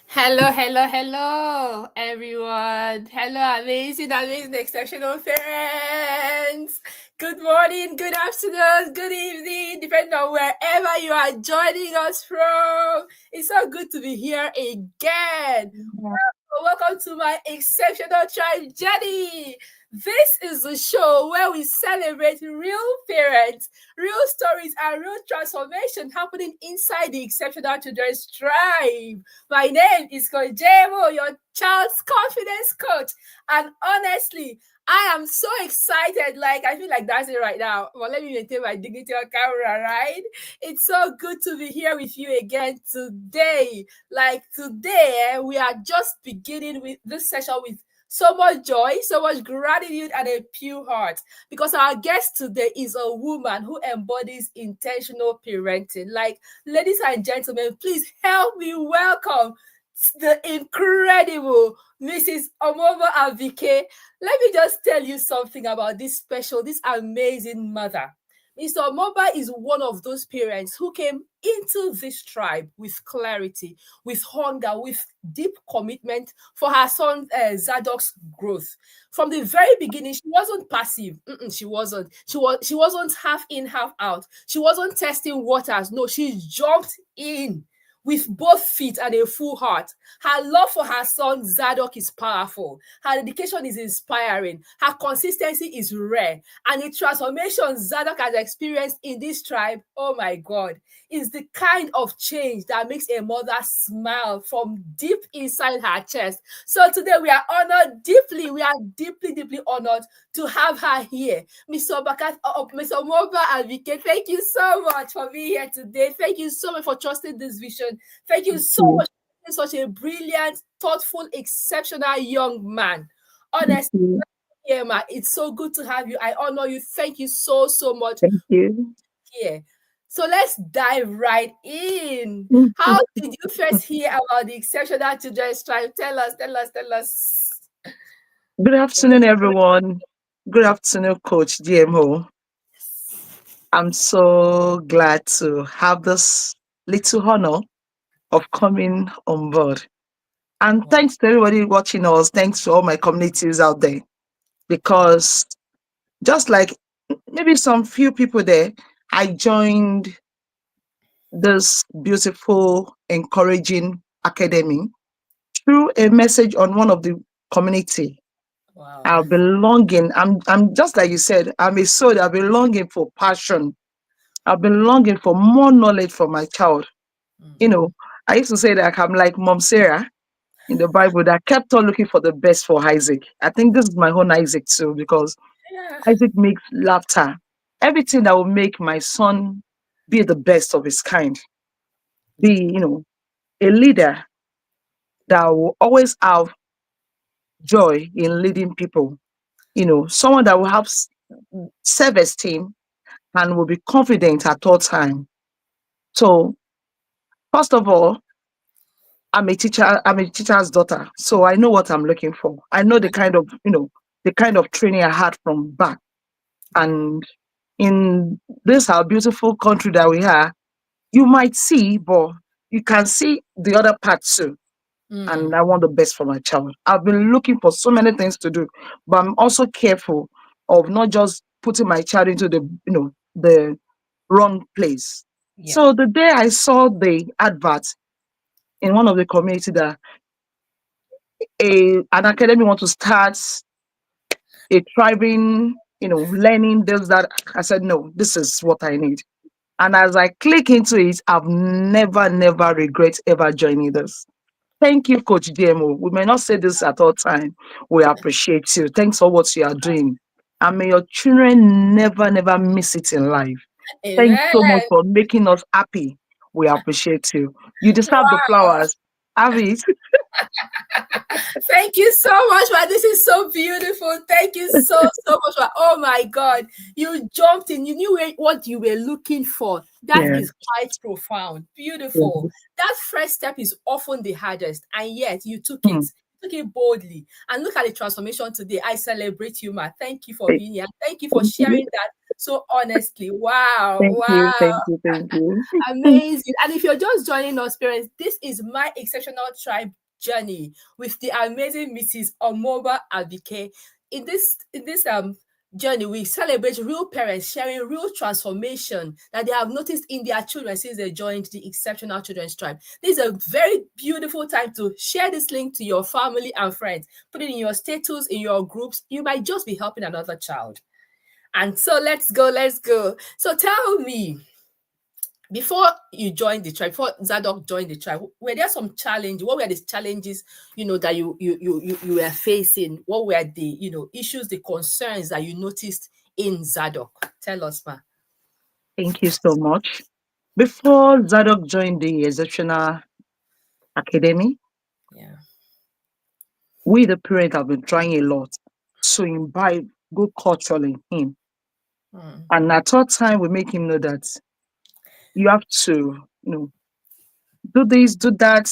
Hello, hello, hello, everyone. Hello, amazing, amazing, exceptional parents. Good morning, good afternoon, good evening, depending on wherever you are joining us from. It's so good to be here again. Welcome to my exceptional tribe journey. This is the show where we celebrate real parents, real stories, and real transformation happening inside the exceptional children's tribe. My name is Coach Jemo, your child's confidence coach. And honestly, I am so excited. Like, I feel like dancing right now. But let me maintain my dignity on camera, right? It's so good to be here with you again today. Like today, we are just beginning with this session with so much joy, so much gratitude, and a pure heart. Because our guest today is a woman who embodies intentional parenting. Like, ladies and gentlemen, please help me welcome the incredible Mrs. Omoba Abike. Let me just tell you something about this amazing mother. Mr. Omoba is one of those parents who came into this tribe with clarity, with hunger, with deep commitment for her son Zadok's growth. From the very beginning, she wasn't passive. She wasn't. She wasn't half in, half out. She wasn't testing waters. No, she jumped in with both feet and a full heart. Her love for her son Zadok is powerful. Her dedication is inspiring. Her consistency is rare. And the transformation Zadok has experienced in this tribe, oh my God, is the kind of change that makes a mother smile from deep inside her chest. So today we are honored deeply. We are deeply, deeply honored to have her here. Mr. Omoba Abike, thank you so much for being here today. Thank you so much for trusting this vision. Thank you so much for being such a brilliant, thoughtful, exceptional young man. Honestly, yeah, ma, it's so good to have you. I honor you. Thank you so, so much Thank you. here. So let's dive right in. How did you first hear about the exceptional children's tribe? Tell us, tell us, tell us. Good afternoon, everyone. Good afternoon, Coach GMO. I'm so glad to have this little honor of coming on board. And Wow. thanks to everybody watching us. Thanks to all my communities out there. Because just like maybe some few people there, I joined this beautiful, encouraging academy through a message on one of the community. Wow. I've been longing. I'm just like you said, I'm a soul. I've been longing for passion. I've been longing for more knowledge for my child. You Mm-hmm. know, I used to say that I'm like Mom Sarah in the Bible that kept on looking for the best for Isaac. I think this is my own Isaac too, because Yeah. Isaac makes laughter. Everything that will make my son be the best of his kind, be, a leader that will always have joy in leading people, someone that will have self-esteem and will be confident at all time. So first of all, I'm a teacher's daughter. So I know what I'm looking for. I know the kind of training I had from back. Yeah. And in this our beautiful country that we are, you might see, but you can see the other part too. And Mm. I want the best for my child. I've been looking for so many things to do, but I'm also careful of not just putting my child into the wrong place. Yeah. So the day I saw the advert in one of the community that an academy want to start a thriving, learning this, that, I said, no, this is what I need. And as I click into it, I've never, never regret ever joining this. Thank you, Coach DMO. We may not say this at all time. We appreciate you. Thanks for what you are doing. And may your children never, never miss it in life. Thanks Amen. so much for making us happy. We appreciate you. You deserve the flowers. Have it. Thank you so much, man. This is so beautiful. Thank you so, so much. Man. Oh my God. You jumped in. You knew what you were looking for. That Yeah. is quite profound. Yeah. Beautiful. That first step is often the hardest, and yet you took it. Hmm. You took it boldly. And look at the transformation today. I celebrate you, man. Thank you for Thank being here. Thank you for thank you. sharing that So honestly, wow, Thank you, wow. thank you, thank you. Amazing. And if you're just joining us, parents, this is my exceptional tribe journey with the amazing Mrs. Omoba Abike. In this journey, we celebrate real parents sharing real transformation that they have noticed in their children since they joined the Exceptional Children's Tribe. This is a very beautiful time to share this link to your family and friends. Put it in your status, in your groups. You might just be helping another child. And so let's go, let's go. So tell me, before you joined the tribe, before Zadok joined the tribe, were there some challenges? What were the challenges, that you were facing? What were the, issues, the concerns that you noticed in Zadok? Tell us, ma. Thank you so much. Before Zadok joined the Exceptional Academy, Yeah. we the parents have been trying a lot to imbibe good culture in him. Mm, And at all time we make him know that you have to, do this, do that,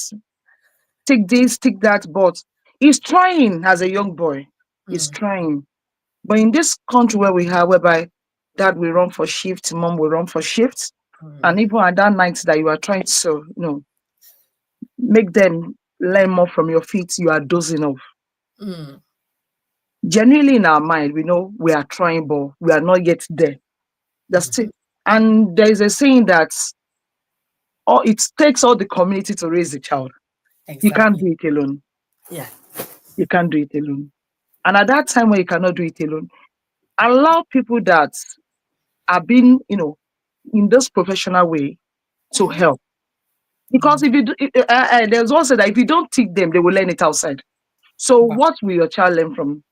take this, take that. But he's trying as a young boy. He's mm, trying. But in this country where we have, whereby dad will run for shift, mom will run for shift, mm, and even at that night that you are trying to, make them learn more from your feet, you are dozing off. mm, Genuinely in our mind, we know we are trying, but we are not yet there. That's still, mhm. and there is a saying that it takes all the community to raise a child. You can't Exactly. do it alone. Yeah. You can't do it alone. And at that time when you cannot do it alone, allow people that are being, in this professional way to help. Because Mm, if you do, there's also that if you don't teach them, they will learn it outside. So wow. what will your child learn from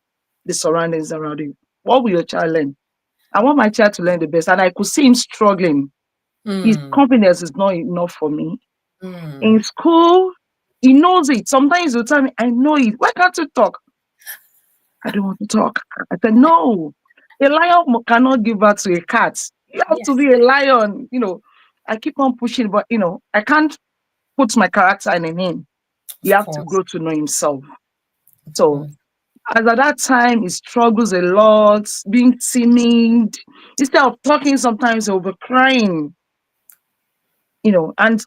the surroundings around you? What will your child learn? I want my child to learn the best. And I could see him struggling. His Mm, confidence is not enough for me. mm. In school, he knows it. Sometimes he'll tell me, I know it. Why can't you talk? I don't want to talk. I said, no. A lion cannot give birth to a cat. You have to Yes, be a lion. I keep on pushing, but I can't put my character in him. He of have to course. grow to know himself. Of So course. as at that time, he struggles a lot, being timid. Instead of talking, sometimes he'll be crying, and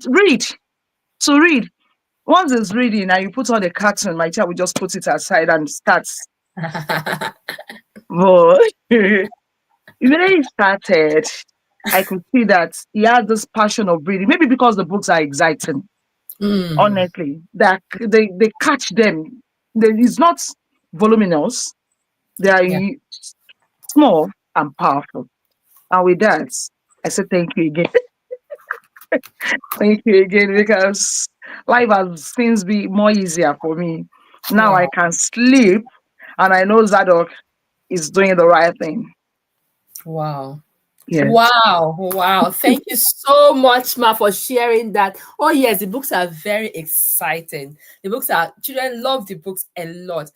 read, to read. Once he's reading and you put on the cartoon, my child will just put it aside and starts. But when he started, I could see that he had this passion of reading. Maybe because the books are exciting, Mm, honestly. That they catch them. It's not voluminous. They are yeah. small and powerful. And with that, I said thank you again. Thank you again because life has since been more easier for me. Now I Wow. can sleep and I know Zadok is doing the right thing. Wow. Yes. Wow, wow. Thank you so much, Ma, for sharing that. Oh, yes, the books are very exciting. Children love the books a lot.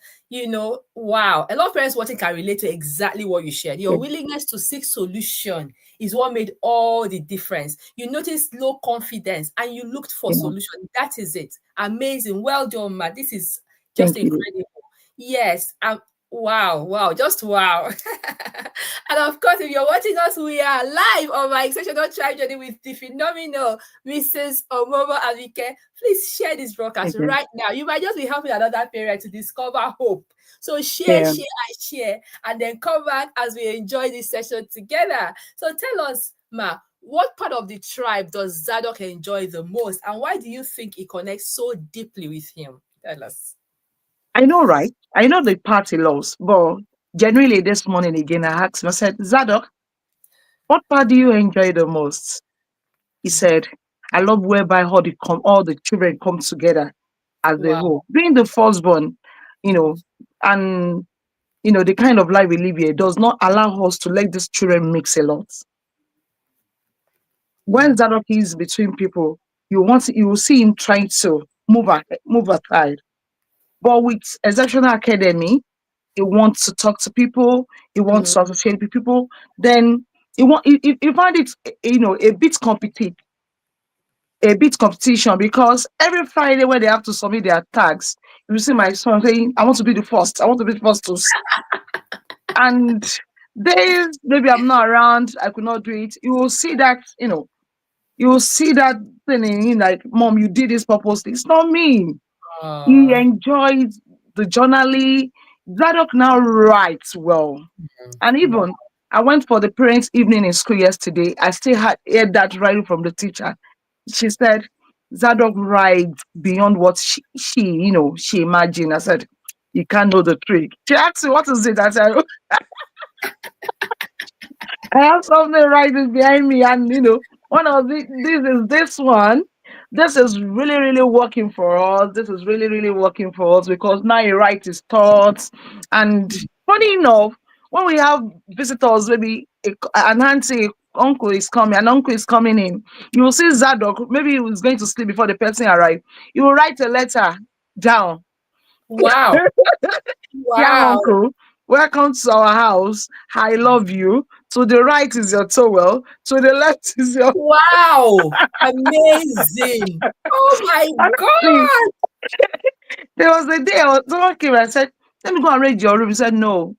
Wow. A lot of parents watching can relate to exactly what you shared. Your Yeah. willingness to seek solution is what made all the difference. You noticed low confidence and you looked for Yeah. solution. That is it. Amazing. Well done, Ma. This is just Thank you. incredible. Yes. Wow, wow, just wow. And of course, if you're watching us, we are live on my exceptional tribe journey with the phenomenal Mrs. Omoba Abike. Please share this broadcast Thank you. right now. You might just be helping another parent to discover hope. So share, Yeah. share, and share, and then come back as we enjoy this session together. So tell us, Ma, what part of the tribe does Zadok enjoy the most, and why do you think he connects so deeply with him? Tell us. I know, right? I know the party laws, but generally this morning again, I asked him, I said, Zadok, what part do you enjoy the most? He said, I love whereby all the children come together as a Wow. whole. Being the firstborn, you know, and the kind of life we live here does not allow us to let these children mix a lot. When Mm, Zadok is between people, you will see him trying to move aside. But with Exceptional Academy, he wants to talk to people, he wants mm, to associate with people. Then he find it, a bit competition because every Friday when they have to submit their tags, you see my son saying, I want to be the first, I want to be the first to and days maybe I'm not around, I could not do it. You will see that, you will see that thing in him, like, Mom, you did this purposely. It's not me. He Uh, enjoys the journaling. Zadok now writes well. And wow. even I went for the parents' evening in school yesterday. I still had heard that writing from the teacher. She said Zadok writes beyond what she imagined. I said, you can't know the trick. She asked me, what is it? I said, I have something writing behind me, and one of this one. This is really, really working for us. This is really, really working for us because now he writes his thoughts. And funny enough, when we have visitors, maybe an auntie, an uncle is coming in, you will see Zadok. Maybe he was going to sleep before the person arrived. He will write a letter down. Wow. Dear Wow. uncle, welcome to our house. I love you. To the right is your towel. To the left is your. Wow. Amazing. Oh my Honestly, God. there was a day someone came and said, let me go and raid your room. He said, no.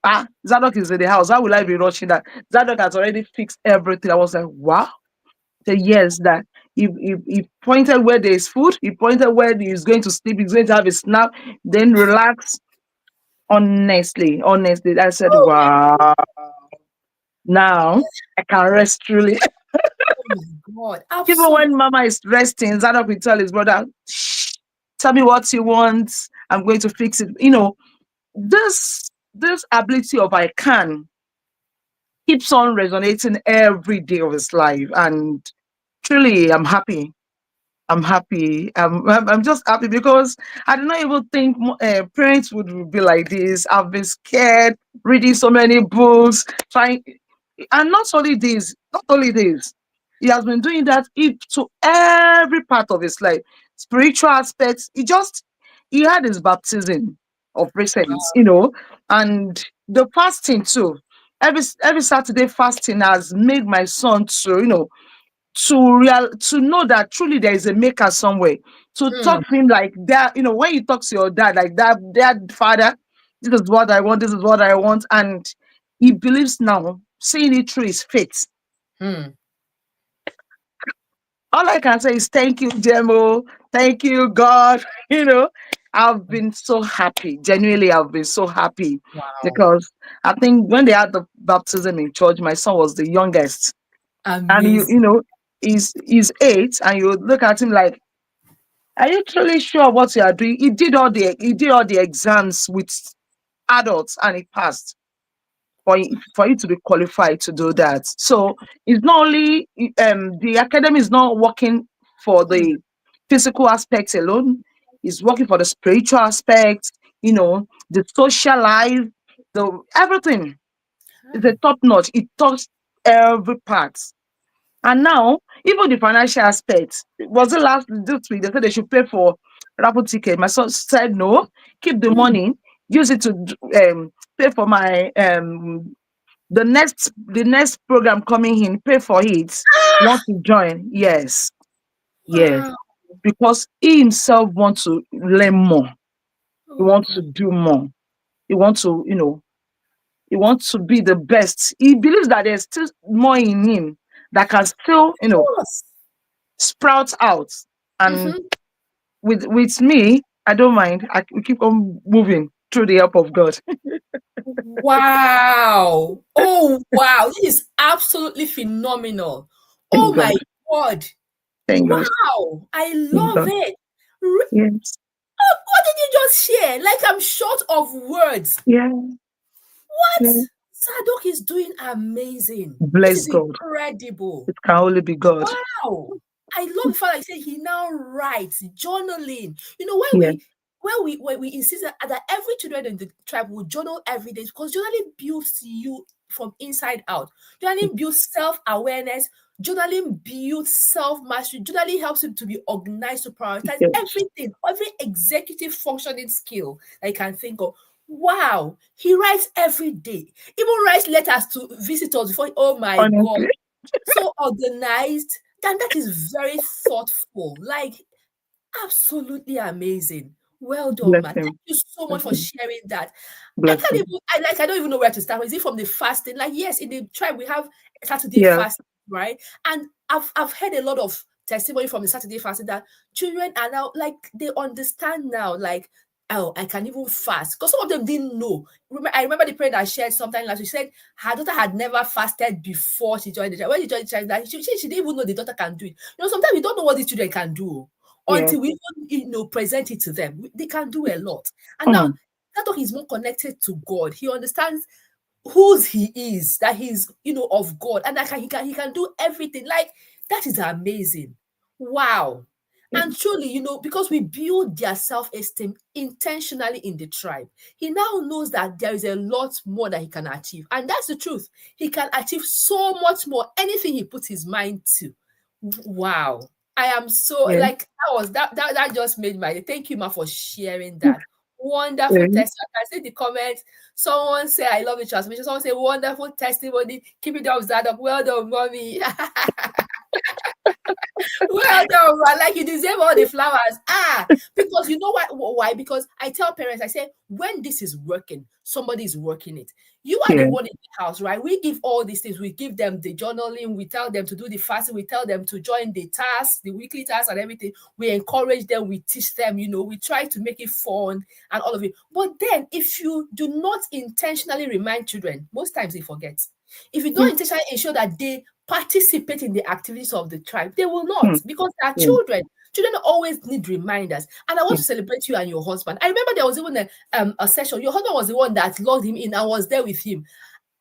Zadok is in the house. How will I be rushing that? Zadok has already fixed everything. I was like, wow. He said, yes, that. He pointed where there is food. He pointed where he's going to sleep. He's going to have a snap. Then relax. Honestly, I said, Oh wow. Now I can rest truly. my God. Even Absolutely. when Mama is resting, Zadok will tell his brother, shh, tell me what you want. I'm going to fix it. This ability of I can keeps on resonating every day of his life. And truly, I'm happy. I'm happy. I'm just happy because I did not even think parents would be like this. I've been scared, reading so many books, trying, and not only this, he has been doing that to every part of his life, spiritual aspects. He had his baptism of recent, and the fasting too. Every Saturday fasting has made my son to know that truly there is a maker somewhere, to Hmm. talk to him like that. When you talk to your dad like that, dad, father, this is what I want, this is what I want. And he believes now, seeing it through his faith. Hmm. All I can say is thank you, Demo. Thank you, God. you know I've been so happy. Genuinely, I've been so happy Wow. because I think when they had the baptism in church, my son was the youngest. And Amazing. he's 8, and you would look at him like, are you truly sure what you are doing? He did all the exams with adults, and he passed. For you to be qualified to do that, so it's not only the academy is not working for Hmm. the physical aspects alone. It's working for the spiritual aspect. The social life, the everything is a top notch. It touched every part. And now, even the financial aspect, was it last this week? They said they should pay for raffle ticket. My son said no, keep the Hmm. money, use it to pay for my the next program coming in, pay for it. Want to join? Yes, yes. Wow. Because he himself wants to learn more. He Oh wants to God. do more. He wants to, he wants to be the best. He believes that there's still more in him that can still, Yes. sprout out. And Mm-hmm. with me, I don't mind. We keep on moving through the help of God. Wow. Oh wow. This is absolutely phenomenal. Oh Thank my God. God. Thank God. Wow. I Thank love God. it. Yes. What did you just share? Like I'm short of words. Yeah. What? Yeah. Sadok is doing amazing. This Bless is God. incredible. It can only be God. Wow. I love the fact that he said he now writes, journaling. You know, when Yeah. we insist that every children in the tribe will journal every day because journaling builds you from inside out. Journaling builds self-awareness. Journaling builds self-mastery. Journaling helps him to be organized, to prioritize Yeah. everything, every executive functioning skill that you can think of. Wow, he writes every day. Even writes letters to visitors before. Oh my God, Honestly. so organized, and that is very thoughtful, like absolutely amazing. Well done, Bless man. Thank him. you so Bless much for him. sharing that. I Bless can't him. even I don't even know where to start. Is it from the fasting? Like, yes, in the tribe we have Saturday Yeah. fast, right? And I've heard a lot of testimony from the Saturday fasting that children are now like they understand now, like, oh, I can even fast. Because some of them didn't know. I remember the parent that shared sometime last week. She said her daughter had never fasted before she joined the tribe. When she joined the tribe, that she didn't even know the daughter can do it. Sometimes we don't know what these children can do Yeah. until we even, present it to them. They can do a lot. And now Mm. that dog is more connected to God. He understands whose he is, that he's, of God, and that he can do everything. Like, that is amazing. Wow. Yeah. And truly, because we build their self-esteem intentionally in the tribe, he now knows that there is a lot more that he can achieve. And that's the truth. He can achieve so much more, anything he puts his mind to. Wow. I am so Yeah. like that just made my day. Thank you, Ma, for sharing that. Wonderful Yeah. testimony. I can see the comments. Someone say, I love the transmission. Someone say, wonderful testimony. Keep it up, Zadok. Well done, mommy. Well done, man. Like, you deserve all the flowers. Because you know what? Why? Because I tell parents, I say, when this is working, somebody is working it. You are the Yeah. one in the house, right? We give all these things. We give them the journaling. We tell them to do the fasting. We tell them to join the tasks, the weekly tasks, and everything. We encourage them. We teach them. We try to make it fun and all of it. But then, if you do not intentionally remind children, most times they forget. If you don't Mm. intentionally ensure that they participate in the activities of the tribe, they will not, Mm. because they are Yeah. children. Children always need reminders. And I want Yeah. to celebrate you and your husband. I remember there was even a session. Your husband was the one that logged him in. I was there with him.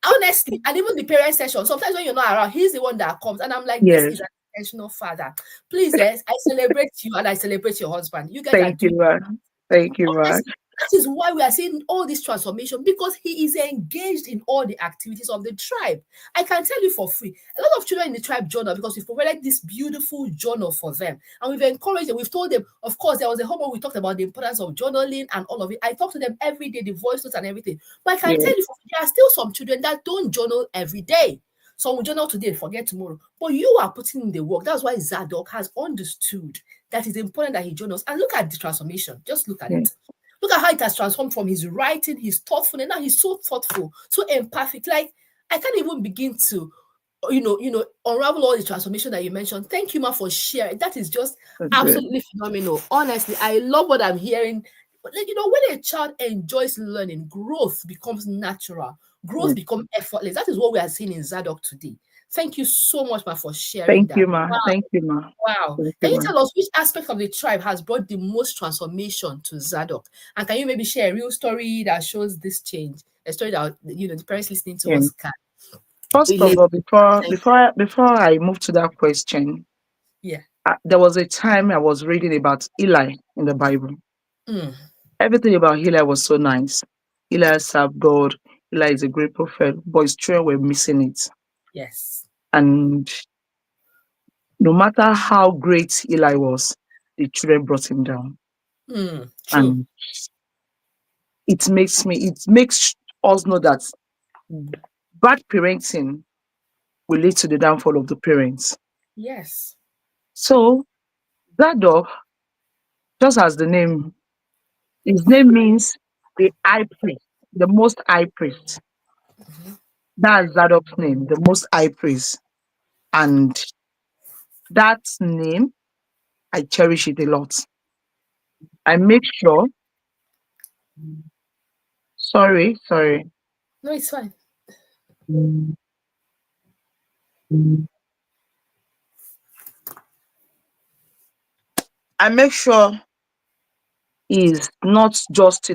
Honestly, and even the parent session, sometimes when you're not around, he's the one that comes. And I'm like, this is Yes. an intentional father. Please, yes, I celebrate you and I celebrate your husband. You guys are Thank you, doing man. Thank you, man. honestly, that is why we are seeing all this transformation, because he is engaged in all the activities of the tribe. I can tell you for free, a lot of children in the tribe journal, because we've provided this beautiful journal for them, and we've encouraged them. We've told them, of course, there was a homework we talked about the importance of journaling and all of it. I talk to them every day, the voice notes and everything. But I can Yeah. tell you, there are still some children that don't journal every day. Some will journal today and forget tomorrow. But you are putting in the work. That's why Zadok has understood that it's important that he journals. And look at the transformation. Just look at Yeah. it. Look at how it has transformed from his writing, his thoughtful, and now he's so thoughtful, so empathic. Like, I can't even begin to, unravel all the transformation that you mentioned. Thank you, Ma, for sharing. That is just That's good. absolutely phenomenal. Honestly, I love what I'm hearing. But, like, when a child enjoys learning, growth becomes natural. Yeah. Growth becomes effortless. That is what we are seeing in Zadok today. Thank you so much, Ma, for sharing Thank you, that. ma. Thank you, ma. Wow. Thank you, Can you ma. tell us which aspect of the tribe has brought the most transformation to Zadok? And can you maybe share a real story that shows this change? A story that the parents listening to Yeah. us can First of relate. all, before Thank before before I move to that question, Yeah. there was a time I was reading about Eli in the Bible. Mm, Everything about Eli was so nice. Eli served God. Eli is a great prophet, but his children were missing it. yes. And no matter how great Eli was, the children brought him down. True. And it makes us know that bad parenting will lead to the downfall of the parents. Yes. So that dog, just as his name means the high priest, the most high priest. That's Zadok's name, the most high priest. And that name, I cherish it a lot. I make sure, sorry. No, it's fine. I make sure he's not just,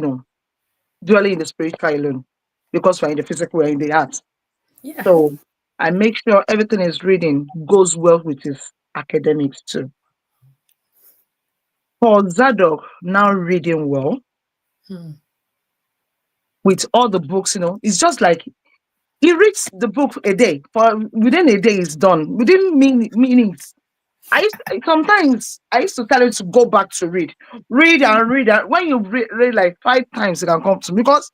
dwelling in the spiritual alone, because we're in the physical, we're in the heart. Yeah. So I make sure everything is reading goes well with his academics too. For Zadok, now reading well Hmm. with all the books, it's just like he reads the book a day. For within a day, it's done. Within minutes. Sometimes I used to tell him to go back to read and read. And when you read like 5 times, it can come to me, because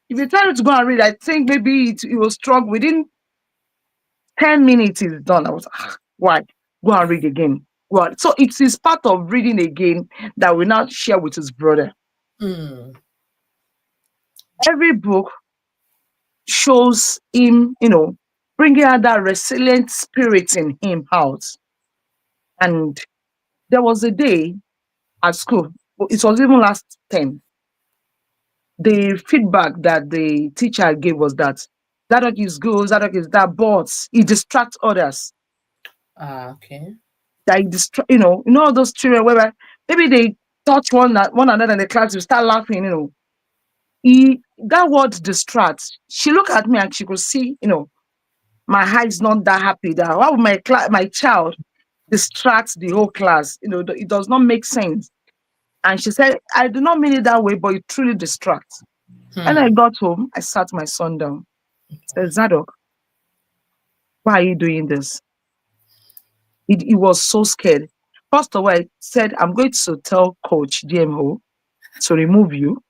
if you tell him to go and read, I think maybe it will struggle. Within 10 minutes, it's done. I was like, why? Go and read again. Well, so it is part of reading again that we now share with his brother. Mm. Every book shows him, bringing out that resilient spirit in him out. And there was a day at school, it was even last term, the feedback that the teacher gave was that Zadok is good, Zadok is that, but he distracts others. Ah, okay. That he all those children where maybe they touch one another in the class, you start laughing, He that word distract. She looked at me and she could see, my eyes not that happy. That why would my child distract the whole class? It does not make sense. And she said, I do not mean it that way, but it truly distracts. When I Hmm. got home, I sat my son down. I said, Zadok, why are you doing this? He was so scared. First of all, I said, I'm going to tell Coach DMO to remove you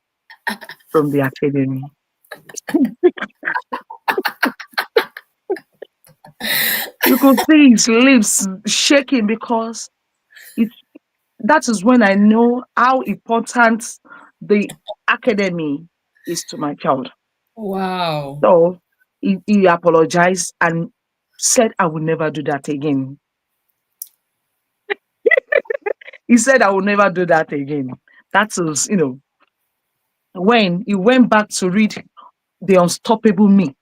from the academy. You could see his lips shaking because it, that is when I know how important the academy is to my child. Wow. So he apologized and said, I will never do that again. He said, I will never do that again. That is, when he went back to read The Unstoppable Me.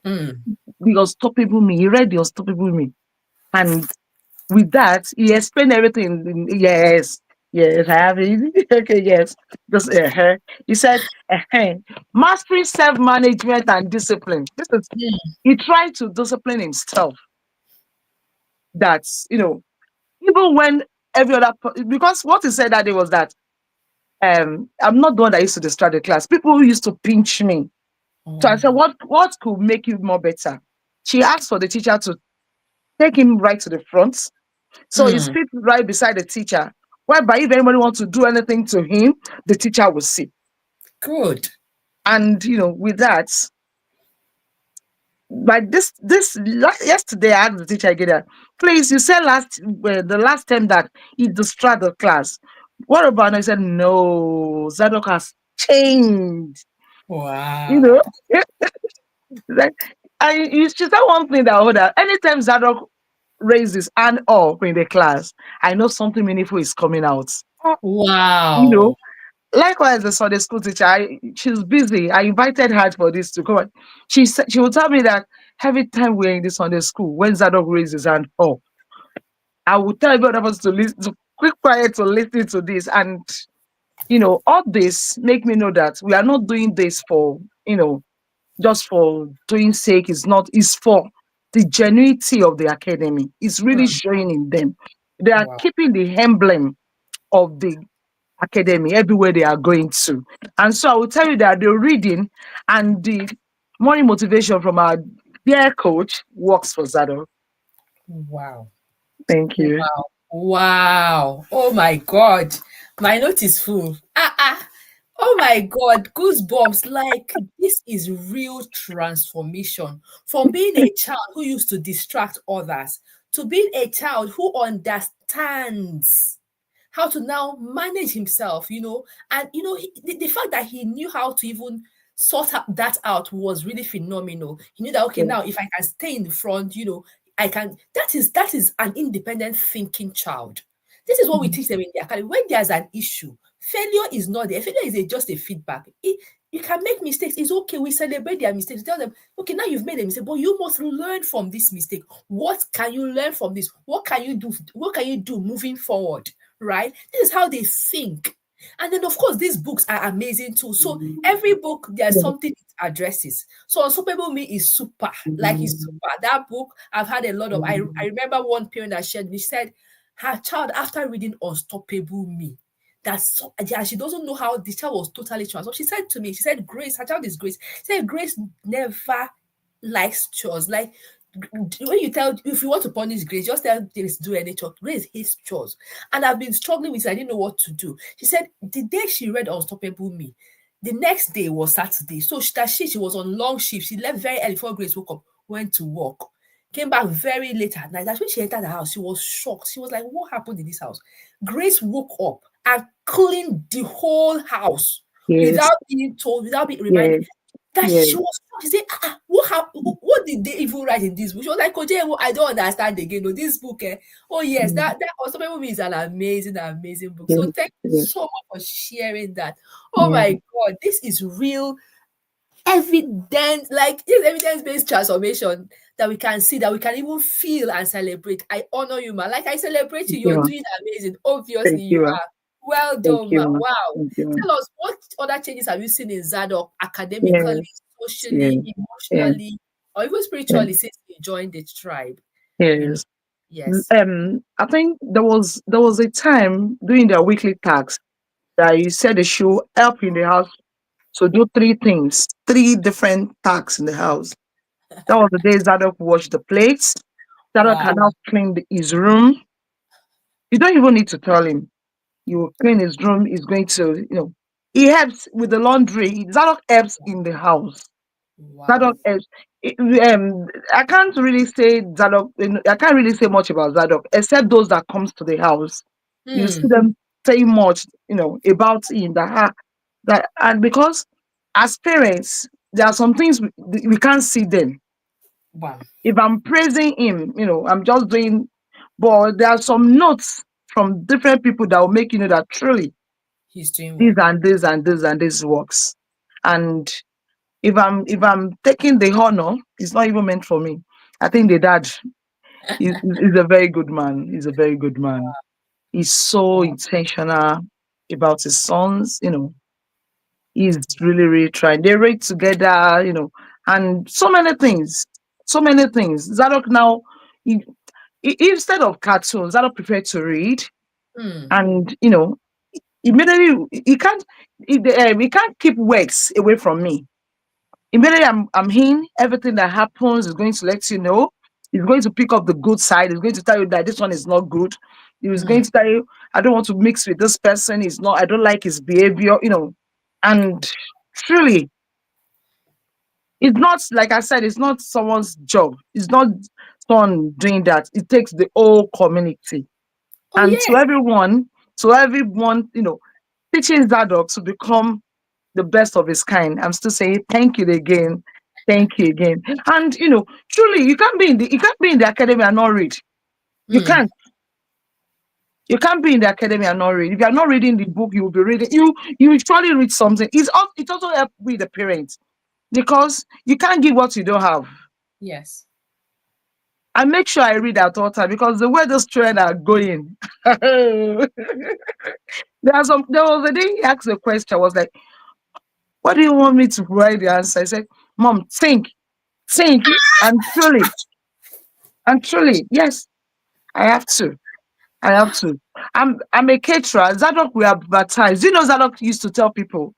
Mm. The Unstoppable Me. He read The Unstoppable Me. And with that, he explained everything. Yes, yes, I have it. Okay, yes. Just he said, mastering self-management and discipline. Mm. He tried to discipline himself. That's even when because what he said that day was that I'm not the one that used to distract the class. People who used to pinch me. So I said, Oh. what could make you more better? She asked for the teacher to take him right to the front. So he Mm. sits right beside the teacher. Whereby if anybody wants to do anything to him, the teacher will see. Good. And with that, but yesterday I asked the teacher again, please, you said the last time that he distracted the class. What about? And I said, no, Zadok has changed. You know, Wow. like, she said one thing that other. Anytime Zadok raises his hand up in the class, I know something meaningful is coming out. You know, Wow. likewise, the Sunday school teacher, she's busy. I invited her for this to come. She said she will tell me that every time we're in the Sunday school, when Zadok raises his hand up, I will tell everyone of us to listen, to quick quiet to listen to this. And all this make me know that we are not doing this for just for doing sake. It's for the genuinity of the academy. It's really Mm. showing in them. They are Wow. keeping the emblem of the academy everywhere they are going to. And so I will tell you that the reading and the morning motivation from our dear coach works for Zado. Wow. Thank you. Wow. Wow. Oh my God. My note is full. Ah ah. Oh my God. Goosebumps. Like this is real transformation from being a child who used to distract others to being a child who understands how to now manage himself, and the fact that he knew how to even that out was really phenomenal. He knew that okay, Yeah. now if I can stay in the front, I can. That is an independent thinking child. This is what we Mhm. teach them in the academy. When there's an issue, failure is not there. Failure is just a feedback. You can make mistakes. It's okay. We celebrate their mistakes. We tell them, okay, now you've made a mistake, but you must learn from this mistake. What can you learn from this? What can you do? What can you do moving forward? Right? This is how they think. And then, of course, these books are amazing too. So every book, there's something it addresses. So Unstoppable Me is super. Like it's super. That book, I've had a lot of. I remember one parent that shared me said her child after reading Unstoppable Me. Yeah, she doesn't know how the child was totally transformed. She said to me, she said, Grace, her child is Grace. She said, Grace never likes chores. Like when you tell if you want to punish Grace, just tell Grace do any chore. Grace hates chores. And I've been struggling with it. I didn't know what to do. She said the day she read Unstoppable Me, the next day was Saturday. So she was on long shift. She left very early before Grace woke up, went to work, came back very late at night. That's when she entered the house. She was shocked. She was like, what happened in this house? Grace woke up and cleaned the whole house. Yes. without being told, without being reminded. Yes. That Yes. she was shocked. She said, what did they even write in this book? She was like, Koje, I don't understand again. No, this book, eh? Oh yes, Mm. that Unstoppable Me is an amazing, amazing book. Yes. So thank you Yes. so much for sharing that. Oh Yeah. my God, this is real evidence, like this evidence-based transformation that we can see, that we can even feel and celebrate. I honor you, man. Like I celebrate you. Thank you, You're ma. doing amazing. Thank Obviously, you you, ma. are. Well Thank done, you, man. ma. Wow. Thank you, ma. Tell us, what other changes have you seen in Zadok academically, Yes. socially, Yes. Yes. emotionally, or even Yes. spiritually since you joined the tribe? You know, Yes. yes. I think there was a time doing their weekly tasks that you said they should help in the house to do three things, three different tasks in the house. That was the day Zadok washed the plates. Zadok Wow. can now clean his room. You don't even need to tell him. You will clean his room. He's going to, he helps with the laundry. Zadok helps in the house. Zadok Wow. helps. I can't really say Zadok. I can't really say much about Zadok except those that comes to the house. You see Hmm. them say much, about him that, and because as parents, there are some things we can't see them. Wow. If I'm praising him, I'm just doing, but there are some notes from different people that will make you know that truly He's doing this well. and this and this and this works. And if I'm taking the honor, it's not even meant for me. I think the dad is a very good man. He's a very good man. He's so Wow. intentional about his sons. He's really, really trying. They read together, and so many things. So many things. Zadok now, he, instead of cartoons, Zadok prefer to read. Hmm. And, immediately, he can't keep works away from me. Immediately I'm in, everything that happens is going to let you know. He's going to pick up the good side. He's going to tell you that this one is not good. He was Hmm. going to tell you, I don't want to mix with this person. I don't like his behavior. And truly, it's not, like I said, it's not someone's job. It's not someone doing that. It takes the whole community. Oh And yes. to everyone, teaching Zadok to become the best of his kind. I'm still saying thank you again. Thank you again. And truly, you can't be in the academy and not read. You Hmm. can't. You can't be in the academy and not read. If you are not reading the book, you will be reading. You will surely read something. It also helps with the parents because you can't give what you don't have. Yes. I make sure I read at all time because the way those children are going. There was a day he asked a question. I was like, "What do you want me to provide the answer?" I said, "Mom, think, and truly, yes, I have to. I have to. I'm a caterer. Zadok we advertise. You know, Zadok used to tell people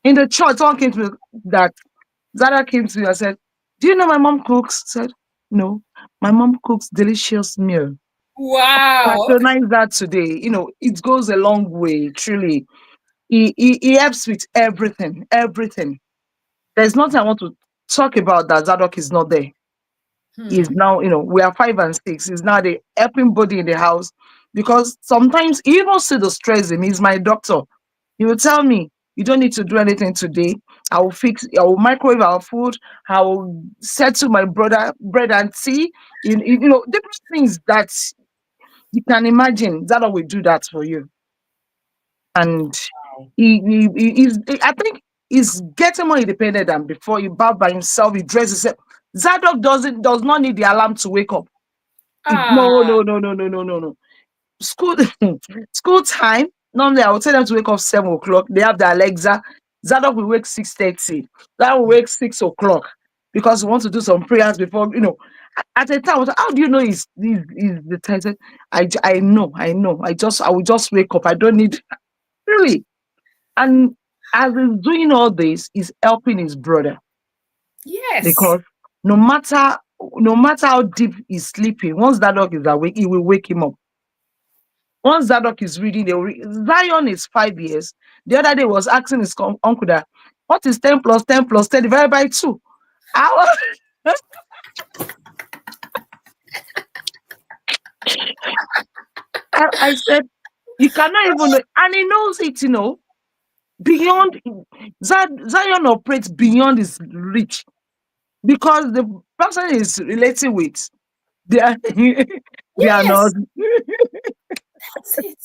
in the church. Someone came to me that Zadok came to me and said, "Do you know my mom cooks?" I said, "No, my mom cooks delicious meal." Wow. Patronize that today. It goes a long way. Truly, he helps with everything. Everything. There's nothing I want to talk about that Zadok is not there. Is Hmm. now, we are 5 and 6. Is now the helping body in the house because sometimes he even see the stress in me. He's my doctor. He will tell me, you don't need to do anything today. I will microwave our food. I will settle my brother bread and tea. Different things that you can imagine. That will do that for you. And I think he's getting more independent than before. He bath by himself, he dresses himself. Zadok does not need the alarm to wake up. No, Ah. no, no, no, no, no, no, no. School school time. Normally, I would tell them to wake up 7 o'clock. They have the Alexa. Zadok will wake 6:30. That will wake 6 o'clock because we want to do some prayers before. At a time, I was like, how do you know is the time? I said, I know, I know. I will just wake up. I don't need really. And as he's doing all this, he's helping his brother Yes. because no matter how deep he's sleeping, once that dog is awake, he will wake him up. Once Zadok is reading, Zion is 5 years. The other day was asking his uncle that, what is 10 plus 10 plus 10 divided by 2? I, I said, you cannot even know. And he knows it. beyond Zion operates beyond his reach because the person is relating with, they are they are not. Yes, that's it.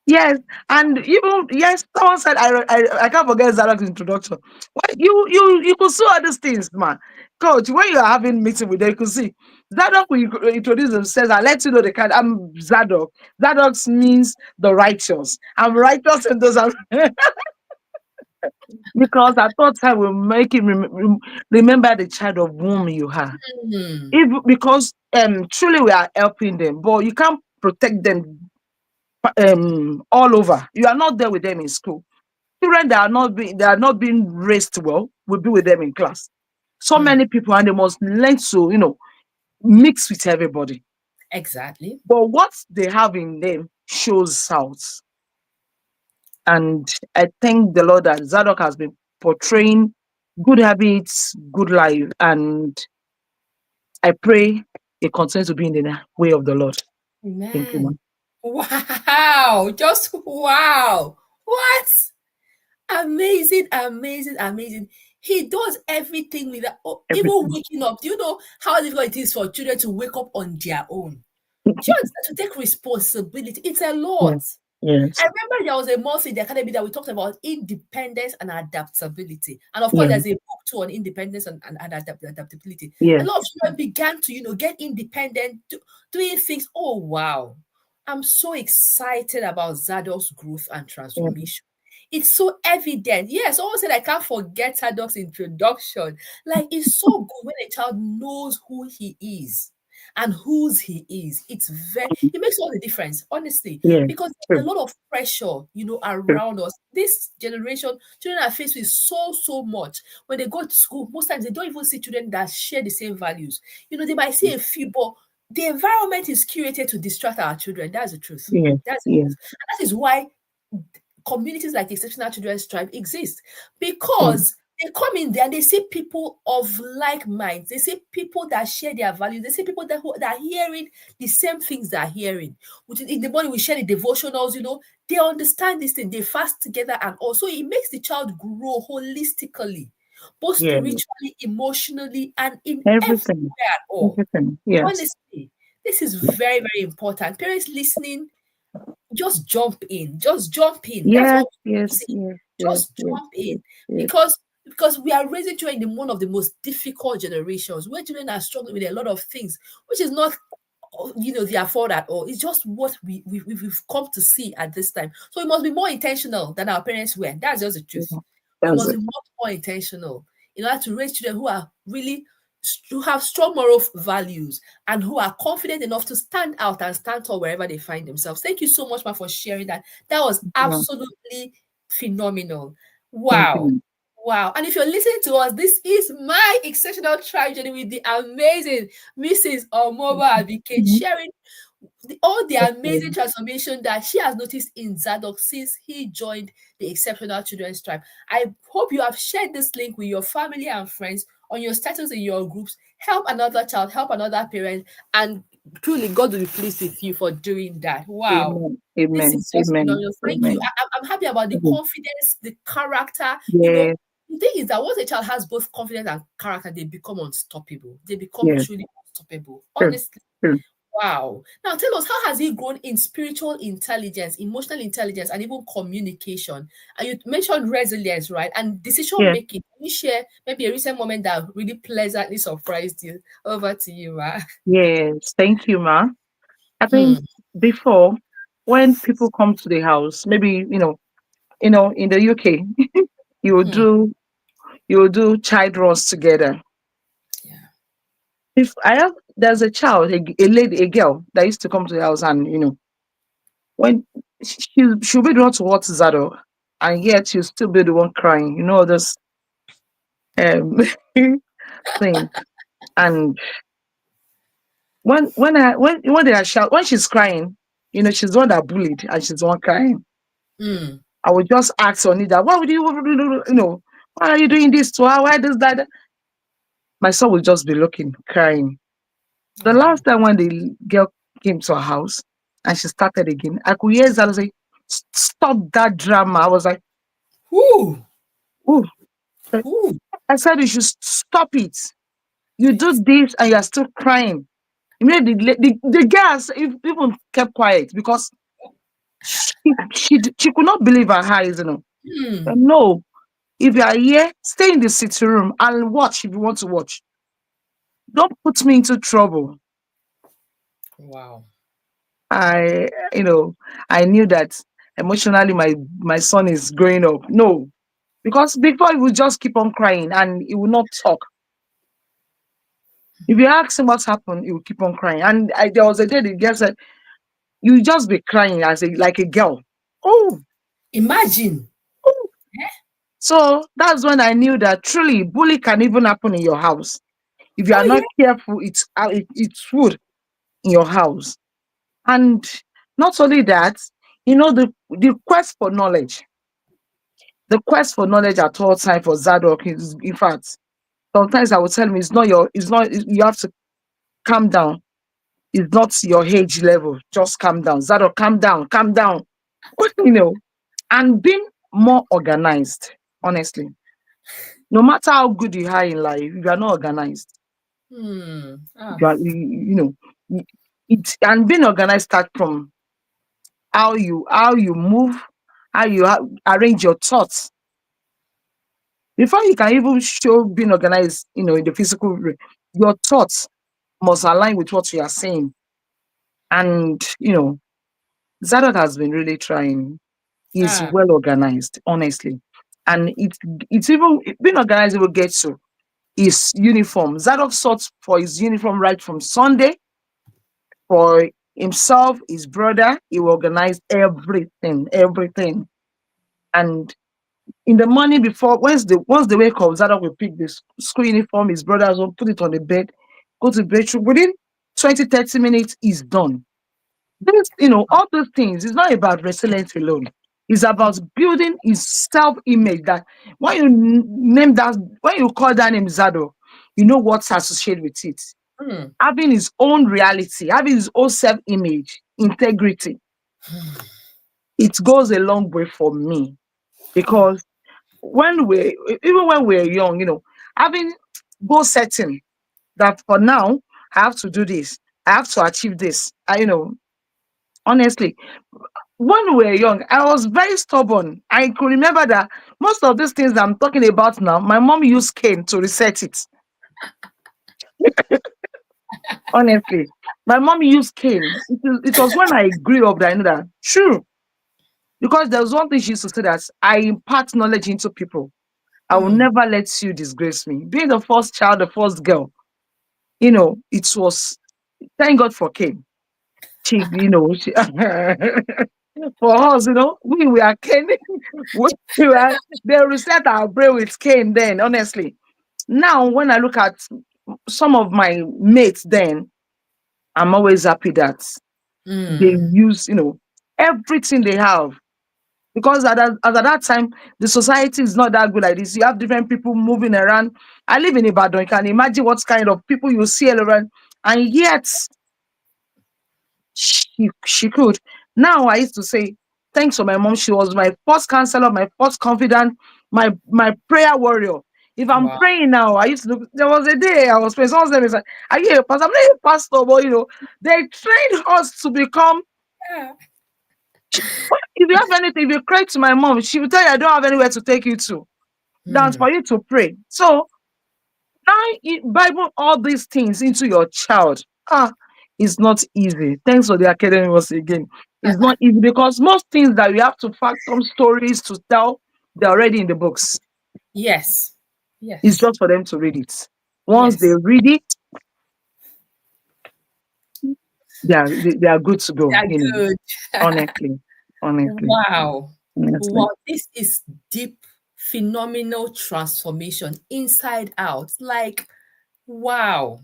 Yes, and even yes, someone said I can't forget Zadok's introduction. Well, you could see all these things, man. Coach, when you are having meeting with them, you could see Zadok will introduce themselves and let you know the kind. I'm Zadok. Zadok means the righteous. I'm righteous and those are because I thought I will make him remember the child of whom you are. Mm, If because truly we are helping them, but you can't protect them all over. You are not there with them in school. Children that are not being raised well will be with them in class. So mm, many people and they must learn to, mix with everybody. exactly. But what they have in them shows out. And I thank the Lord that Zadok has been portraying good habits, good life, and I pray it continues to be in the way of the Lord. Thank you, Man. man. Wow. Just wow. What? Amazing, amazing, amazing. He does everything with that. Oh, even Everything. waking up. Do you know how difficult it is for children to wake up on their own? Do you understand? To take responsibility. It's a Yeah. lot. I Yes. remember there was a month in the academy that we talked about independence and adaptability. And of course, Yeah. there's a book too on independence and adaptability. A Yes. lot of children began to, get independent, doing things. Oh, wow. I'm so excited about Zadok's growth and Yeah. transformation. It's so evident. Yes, someone said I can't forget Zadok's introduction. Like, it's so good when a child knows who he is and whose he is. It makes all the difference, honestly, Yeah. because there's True. a lot of pressure, True. around us. This generation, children are faced with so much. When they go to school, most times they don't even see children that share the same values. They might see a few, but the environment is curated to distract our children. That's the truth. Yeah. That's the Yeah. truth. And that is why communities like the Exceptional Children's Tribe exist, Yeah. because they come in there and they see people of like minds. They see people that share their values. They see people that are hearing the same things they're hearing. Which in the morning we share the devotionals. They understand this thing. They fast together, and also it makes the child grow holistically, both Yeah. spiritually, emotionally, and in Everything. everywhere at all. Everything. Yes. Honestly, this is very, very important. Parents listening, just jump in. Just jump in. That's Yes. all we Yes. say. Yes. Yes. Just Yes. jump in. Yes. Yes. Because we are raising children in one of the most difficult generations where children are struggling with a lot of things, which is not their fault at all. It's just what we've come to see at this time. So we must be more intentional than our parents were. That's just the truth. Yeah. We That's must it. be much more intentional in order to raise children who are really who have strong moral values and who are confident enough to stand out and stand tall wherever they find themselves. Thank you so much, Ma, for sharing that. That was Yeah. absolutely phenomenal. Thank Wow. you. Wow. And if you're listening to us, this is my exceptional tribe journey with the amazing Mrs. Omoba Abike, Mhm. sharing all the Yes. amazing transformation that she has noticed in Zadok since he joined the Exceptional Children's Tribe. I hope you have shared this link with your family and friends on your status in your groups. Help another child, help another parent, and truly God will be pleased with you for doing that. Wow. Amen. This Amen. is just Amen. phenomenal. Thank you. Amen. I'm happy about the Mhm. confidence, the character. Yes. The thing is that once a child has both confidence and character, they become unstoppable. They become Yes. truly unstoppable. True. Honestly. True. Wow. Now tell us, how has he grown in spiritual intelligence, emotional intelligence, and even communication? And you mentioned resilience, right? And decision Yes. making. Can you share maybe a recent moment that really pleasantly surprised you? Over to you, Ma. Yes. Thank you, ma. I Hmm. think before, when people come to the house, maybe in the UK, you will Hmm. do you will do child runs together. Yeah. If I have there's a child, a lady, a girl that used to come to the house, and when she'll be the one to watch Zado, and yet she'll still be the one crying. This um thing. And when they are shout when she's crying, she's the one that bullied and she's the one crying. Hmm. I would just ask on it that why would why are you doing this to her? Why does that? My son will just be looking, crying. The Oh. last time when the girl came to our house and she started again, I could hear Zalo say, Stop that drama. I was like, Ooh. Ooh. Ooh. I said you should stop it. You do this and you're still crying. Immediately, the girls even kept quiet because she could not believe her eyes, you know. Hmm. No, if you are here, stay in the sitting room and watch if you want to watch. Don't put me into trouble. Wow. You know, I knew that emotionally my son is growing up. No, because before he would just keep on crying and he would not talk. If you ask him what's happened, he would keep on crying. And there was a day the girl said, "You just be crying as like a girl." Oh, Imagine. oh. So that's when I knew that truly bully can even happen in your house. If you are Oh not yeah. careful, it's wood in your house. And not only that, you know, the quest for knowledge, the quest for knowledge at all time for Zadok is, in fact, sometimes I would tell him it's not, you have to calm down. It's not your age level. Just calm down. Zadok, calm down, calm down. You know, and being more organized, honestly. No matter how good you are in life, if you are not organized, Hmm. Ah. you are, you know, it and being organized start from how you move, how you arrange your thoughts. Before you can even show being organized, you know, in the physical way, your thoughts must align with what you are saying. And you know, Zadok has been really trying. He's Ah. well organized, honestly. And it's even being organized will get to his uniform. Zadok sought for his uniform right from Sunday for himself, his brother. He will organize everything, everything. And in the morning before, once they wake up, Zadok will pick this school uniform, his brothers will put it on the bed, go to the bedroom. Within 20, 30 minutes, he's done. This, you know, all those things, it's not about resilience alone. It's about building his self-image that when you name that, when you call that name Zadok, you know what's associated with it. Hmm. Having his own reality, having his own self-image, integrity, it goes a long way for me Ah. because when we even when we're young, you know, having goal setting that for now I have to do this, I have to achieve this. You know, honestly, when we were young, I was very stubborn. I could remember that most of these things I'm talking about now, my mom used cane to reset it. Honestly, my mom used cane. It was when I grew up that I knew that. True. Because there was one thing she used to say that I impart knowledge into people. I will Hmm. never let you disgrace me. Being the first child, the first girl, you know, it was thank God for Cain. For us, you know, we were Cain. We were, they reset our brain with Cain then, honestly. Now, when I look at some of my mates then, I'm always happy that they Hmm. use, you know, everything they have. Because at that time, the society is not that good like this. You have different people moving around. I live in Ibadan. You can imagine what kind of people you see all around. And yet, she could. Now I used to say, thanks for my mom. She was my first counselor, my first confidant, my prayer warrior. If I'm Wow. praying now, I used to look, there was a day I was praying. Someone said, like, are you a pastor? I'm not a pastor, but you know, they trained us to become. Yeah. If you have anything, if you cry to my mom, she will tell you, I don't have anywhere to take you to. That's Hmm. for you to pray. So now Bible all these things into your child. It's not easy. Thanks for the academy once again. It's not easy because most things that we have to fact some stories to tell, they're already in the books. Yes. It's Yes. just for them to read it. Once they Yes. read it, they are good to go, They're you know. good. Honestly. Honestly. Wow. Honestly. Wow. This is deep, phenomenal transformation inside out. Like, wow.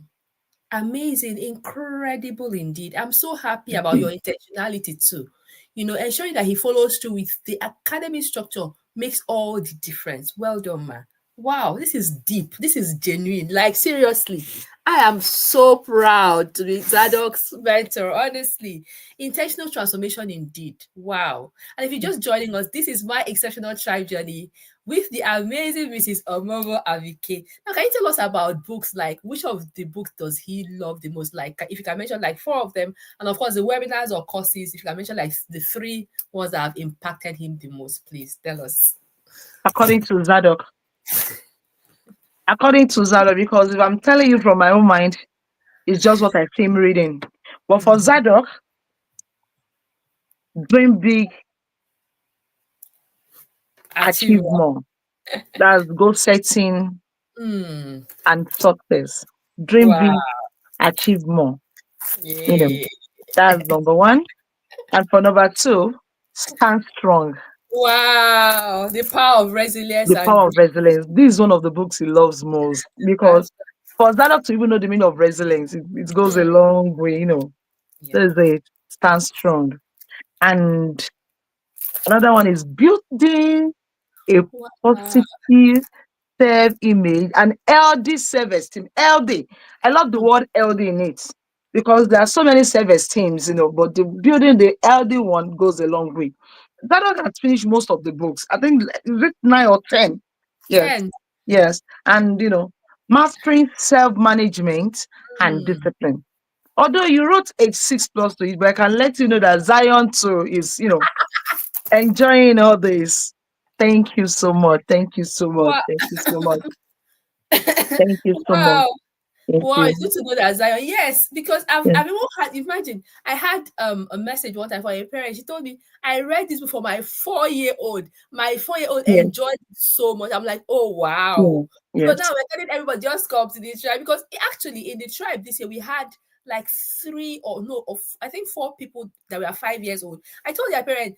Amazing, incredible indeed. I'm so happy about your intentionality too. Ensuring that he follows through with the academic structure makes all the difference. Well done, ma. Wow, this is deep. This is genuine. Like, seriously, I am so proud to be Zadok's mentor. Honestly, intentional transformation indeed. Wow. And if you're just joining us, this is my exceptional tribe journey with the amazing Mrs. Omoba Abike. Now, can you tell us about books? Like, which of the books does he love the most? Like, if you can mention like four of them, and of course, the webinars or courses, if you can mention like the three ones that have impacted him the most, please tell us. According to Zadok. According to Zadok, because if I'm telling you from my own mind, it's just what I see him reading. But for Mm. Zadok, dream big, Achieve. achieve more. That's goal setting Mm. and success. Dream Wow. big, achieve more. You know, Yeah. that's number one. And for number two, stand strong. Wow. The power of resilience The and power of grit. resilience. This is one of the books he loves most because That's for Zadok to even know the meaning of resilience, it goes a mm, long way, yeah. There's it. Stand strong. And another one is building a Wow. positive self-image and healthy self-esteem. Healthy. I love the word healthy in it because there are so many self-esteems, but building the healthy one goes a long way. That one has finished most of the books. I think is it 9 or 10? Yes, 10. yes. And mastering self-management and Mm. discipline. Although you wrote age 6+ to it, but I can let you know that Zion too is, enjoying all this. Thank you so much. Thank you so much. Wow. Thank you so much. Thank you so much. Wow. Thank Wow, it's you. good to know that Zion. Yes, because Yeah. I've even had, imagine I had a message one time for a parent. She told me I read this before my 4 year old. My 4 year old Yeah. enjoyed it so much. I'm like, oh Yeah. wow. So now Yes. we're telling everybody just come to the tribe because actually in the tribe this year we had like three or no of I think four people that were 5 years old. I told their parent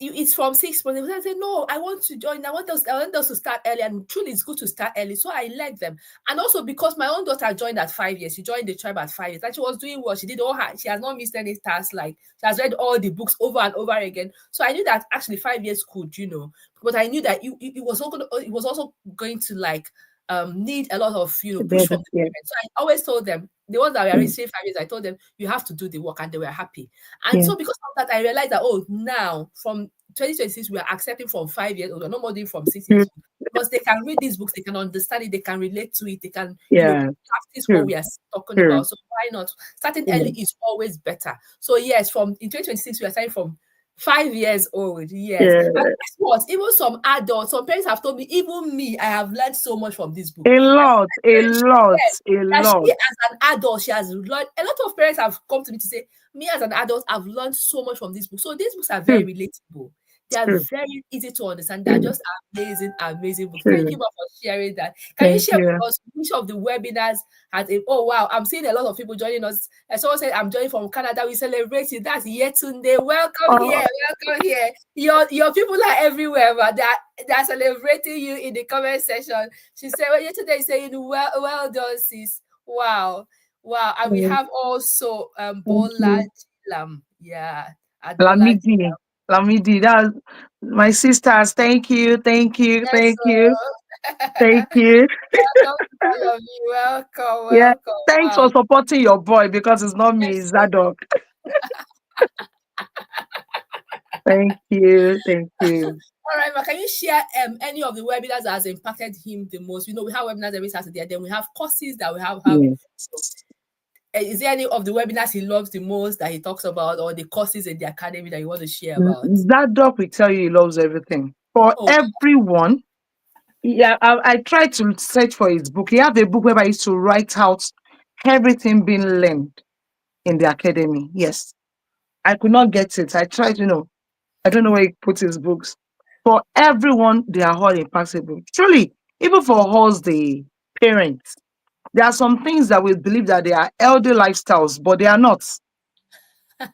it's from 6 months. I said, no, I want to join. I want us to start early. And truly, it's good to start early. So I led them. And also because my own daughter joined at 5 years. She joined the tribe at 5 years. And she was doing what she did all her. She has not missed any tasks. Like she has read all the books over and over again. So I knew that actually 5 years could. But I knew that it was also going to like need a lot of push from the Yeah. parents. So I always told them the ones that were Yeah. reaching 5 years, I told them you have to do the work, and they were happy. And Yeah. so because of that, I realized that now from 2026, we are accepting from 5 years old. We're not more doing from six True. years old because they can read these books, they can understand it, they can relate to it, they can, Yeah. practice what True. we are talking True. about. So why not? Starting Yeah. early is always better. So yes, from in 2026, we are starting from 5 years old. Yes. Yeah. And guess what? Even some adults, some parents have told me, even me, I have learned so much from this book. A And lot. A lot. yes, A that she lot. as an adult, she has learned a lot of parents have come to me to say, me as an adult, I've learned so much from this book. So these books are very True. relatable. They are True. very easy to understand. They are True. just amazing, amazing books. Thank you, True. Ma, for sharing that. Can you Thank share you. with us which of the webinars has a oh wow, I'm seeing a lot of people joining us. Someone said I'm joining from Canada. We celebrate it. That's Yetunde. Welcome here. Oh, Welcome here. Your people are everywhere, but they're celebrating you in the comment section. She said, well, Yetunde is saying, well done, sis. Wow. Wow. And we have also thank Bola you. Lam. Yeah. At Bola. Lamidi. Lamidi. That's my sisters. Thank you. Thank you. Yes, Thank you. sir. Thank you. Welcome to all of you. Welcome, Yeah. welcome. Thanks Wow. for supporting your boy because it's not me, Yes, it's sir. Zadok. Thank you. Thank you. All right, but can you share any of the webinars that has impacted him the most? We have webinars every Saturday, and then we have courses that we have. Yes. Is there any of the webinars he loves the most that he talks about, or the courses in the academy that you want to share about? Zadok will tell you he loves everything. For Oh, everyone, yeah, I tried to search for his book. He have a book where I used to write out everything being learned in the academy. Yes. I could not get it. I tried, I don't know where he put his books. For everyone, they are all impossible. Truly, even for us, the parents, there are some things that we believe that they are healthy lifestyles, but they are not.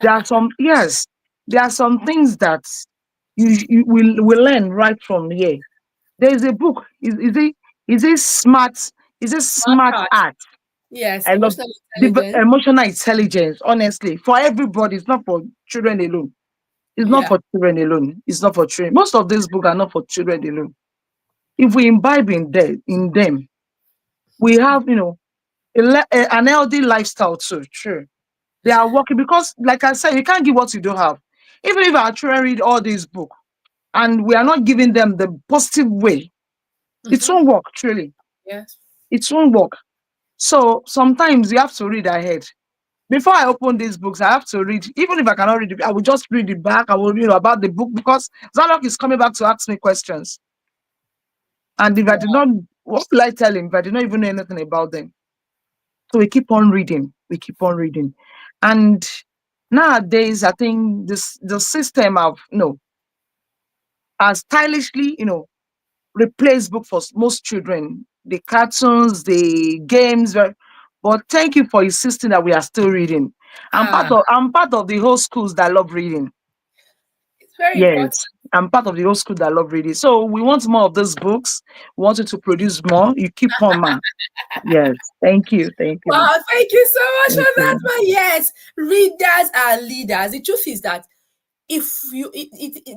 There are some, yes, there are some things that you will learn right from here. There is a book. Is it smart? Is it smart smart heart. art? Yes, I love emotional intelligence. emotional intelligence. Honestly, for everybody, it's not for children alone. It's not Yeah. for children alone. It's not for children. Most of these books are not for children alone. If we imbibe in them, we have, an healthy lifestyle too. True. They are working because, like I said, you can't give what you don't have. Even if our children read all these books and we are not giving them the positive way, it Mm-hmm. won't work, truly. Yes. It won't work. So sometimes you have to read ahead. Before I open these books, I have to read. Even if I cannot read it, I will just read it back. I will, about the book because Zadok is coming back to ask me questions. And if I did not, what will I tell him if I did not even know anything about them? So we keep on reading. We keep on reading. And nowadays, I think the system of, has stylishly, replaced book for most children. The cartoons, the games. But thank you for insisting that we are still reading. Ah, I'm part of the whole schools that love reading. it's very important. Yes. I'm part of the whole school that love reading. So we want more of these books. We want you to produce more. You keep on, man. Yes. Thank you. Thank you, man. Wow, thank you so much Thank for that, you. man. Yes, readers are leaders. The truth is that if you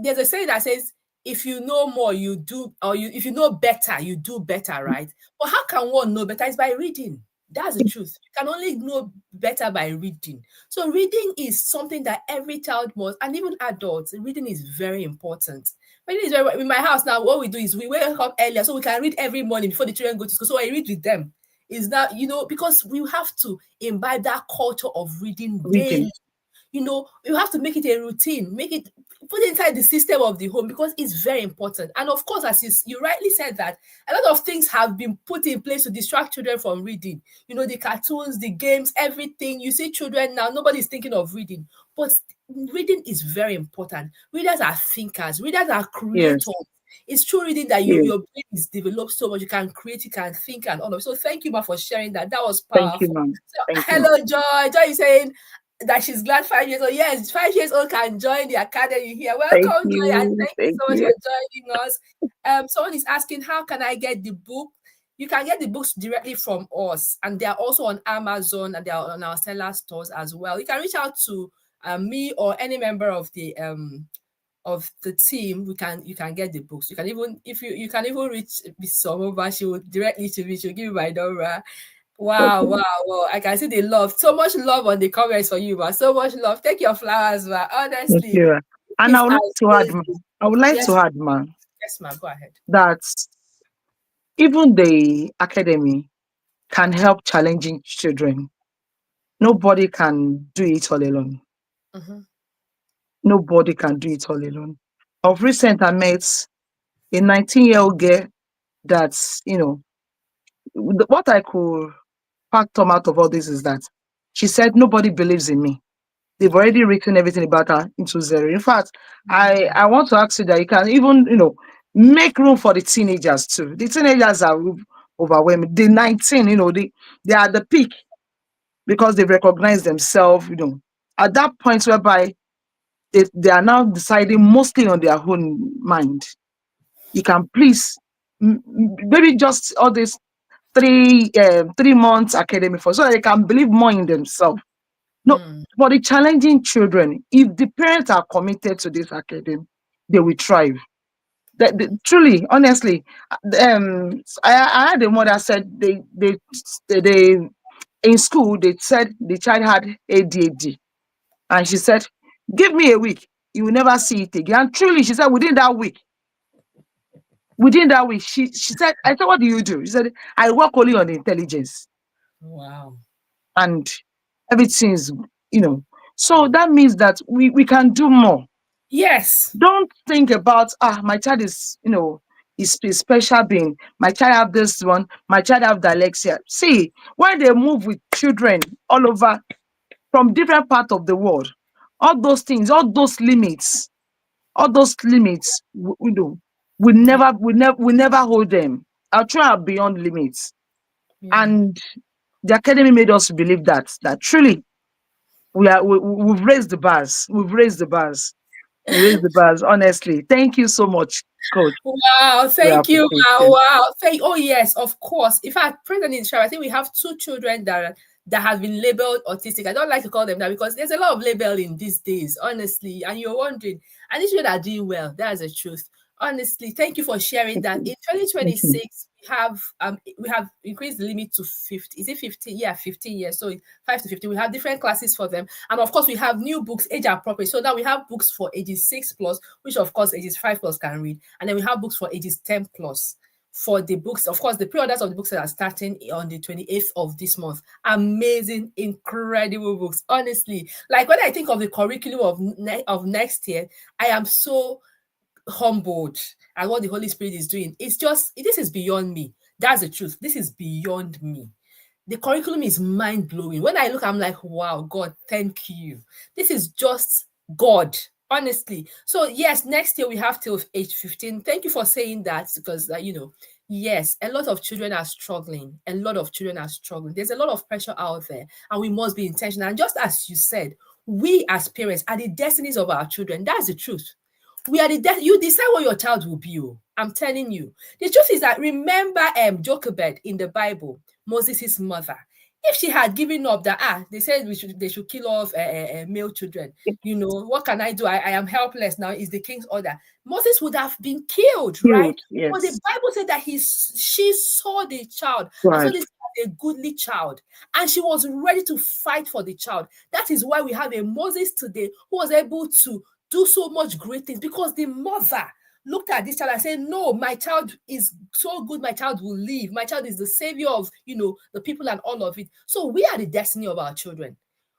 there's a saying that says if you know more you do, or you if you know better you do better, right? But how can one know better? It's by reading. That's the truth. You can only know better by reading. So reading is something that every child must, and even adults, reading is very important. Reading is very, in my house now, what we do is we wake up earlier so we can read every morning before the children go to school. So I read with them. Is that, because we have to imbibe that culture of reading Reading. daily. You have to make it a routine, make it, put it inside the system of the home, because it's very important. And of course, as you rightly said, that a lot of things have been put in place to distract children from reading. The cartoons, the games, everything. You see children now, nobody's thinking of reading. But reading is very important. Readers are thinkers, readers are Yes. creators. It's through reading that Yes. your brain is developed so much. You can create, you can think, and all of it. So thank you, ma, for sharing that. That was Thank you, powerful. ma'am. So Thank you, ma'am. hello, Joy. Joy is saying that she's glad 5 years old. Yes, 5 years old can join the academy here. Thank Welcome, Joy, and you. thank you Thank so much you. for joining us. Someone is asking, how can I get the book? You can get the books directly from us, and they are also on Amazon, and they are on our seller stores as well. You can reach out to me or any member of the team. You can get the books. You can even, if you can even reach Miss Omoba, she will directly to me, she'll give you my number. Wow, Okay. wow, wow. I can see the love. So much love on the comments for you, man. So much love. Take your flowers, man. Thank Honestly, you. And it's amazing. I would like Yes, to add, ma'am, yes, ma'am. Go ahead. that even the academy can help challenging children. Nobody can do it all alone. Mm-hmm. Nobody can do it all alone. Of recent, I met a 19-year-old girl that's, what I could factor out of all this is that she said, nobody believes in me. They've already written everything about her into zero. In fact, I want to ask you that you can even, make room for the teenagers too. The teenagers are overwhelming. The 19, they are at the peak because they've recognized themselves, at that point whereby they are now deciding mostly on their own mind. You can please, maybe just all this 3 months academy for so that they can believe more in themselves. No, Mm, for the challenging children, if the parents are committed to this academy, they will thrive. Truly, honestly, I had a mother said they in school they said the child had ADHD, and she said, "Give me a week, you will never see it again." And truly, she said within that week, she said, "I said, what do you do?" She said, "I work only on the intelligence." wow. And everything's, you know. So that means that we can do more. Yes. Don't think about, my child is, is a special being. My child have this one, my child have dyslexia. See, when they move with children all over from different parts of the world, all those things, all those limits, Yeah. we never hold them. Our children are beyond limits. Yeah. And the academy made us believe that truly we've raised the bars. We've raised the bars. We raised the bars. Honestly, thank you so much, Coach. Wow, We thank you. appreciate Wow, you. wow. Oh yes, of course. In fact, President Israel, I think we have two children that have been labeled autistic. I don't like to call them that because there's a lot of labeling these days, honestly. And you're wondering, and these children are doing well. That's the truth. Honestly, thank you for sharing that. In Thank you. 2026, we have increased the limit to 50. Is it 15? Yeah, 15 years. So 5 to 15. We have different classes for them. And of course, we have new books, age appropriate. So now we have books for ages 6 plus, which of course ages 5 plus can read. And then we have books for ages 10 plus. For the books, of course, the pre-orders of the books that are starting on the 28th of this month. Amazing, incredible books. Honestly, like when I think of the curriculum of next year, I am so humbled at what the Holy Spirit is doing. It's just, this is beyond me. That's the truth. This is beyond me. The curriculum is mind blowing. When I look, I'm like, wow, God, thank you. This is just God, honestly. So, yes, next year we have till age 15. Thank you for saying that because, yes, a lot of children are struggling. A lot of children are struggling. There's a lot of pressure out there, and we must be intentional. And just as you said, we as parents are the destinies of our children. That's the truth. We are you decide what your child will be. Oh. I'm telling you. The truth is that remember Jochebed in the Bible, Moses' mother. If she had given up that they said they should kill off male children. What can I do? I am helpless now. Is the king's order. Moses would have been killed, right? Healed, But the yes. Bible said that she saw the child and saw Right. this as a goodly child, and she was ready to fight for the child. That is why we have a Moses today who was able to do so much great things because the mother looked at this child and said, no, my child is so good, my child will live. My child is the savior of, the people and all of it. So we are the destiny of our children.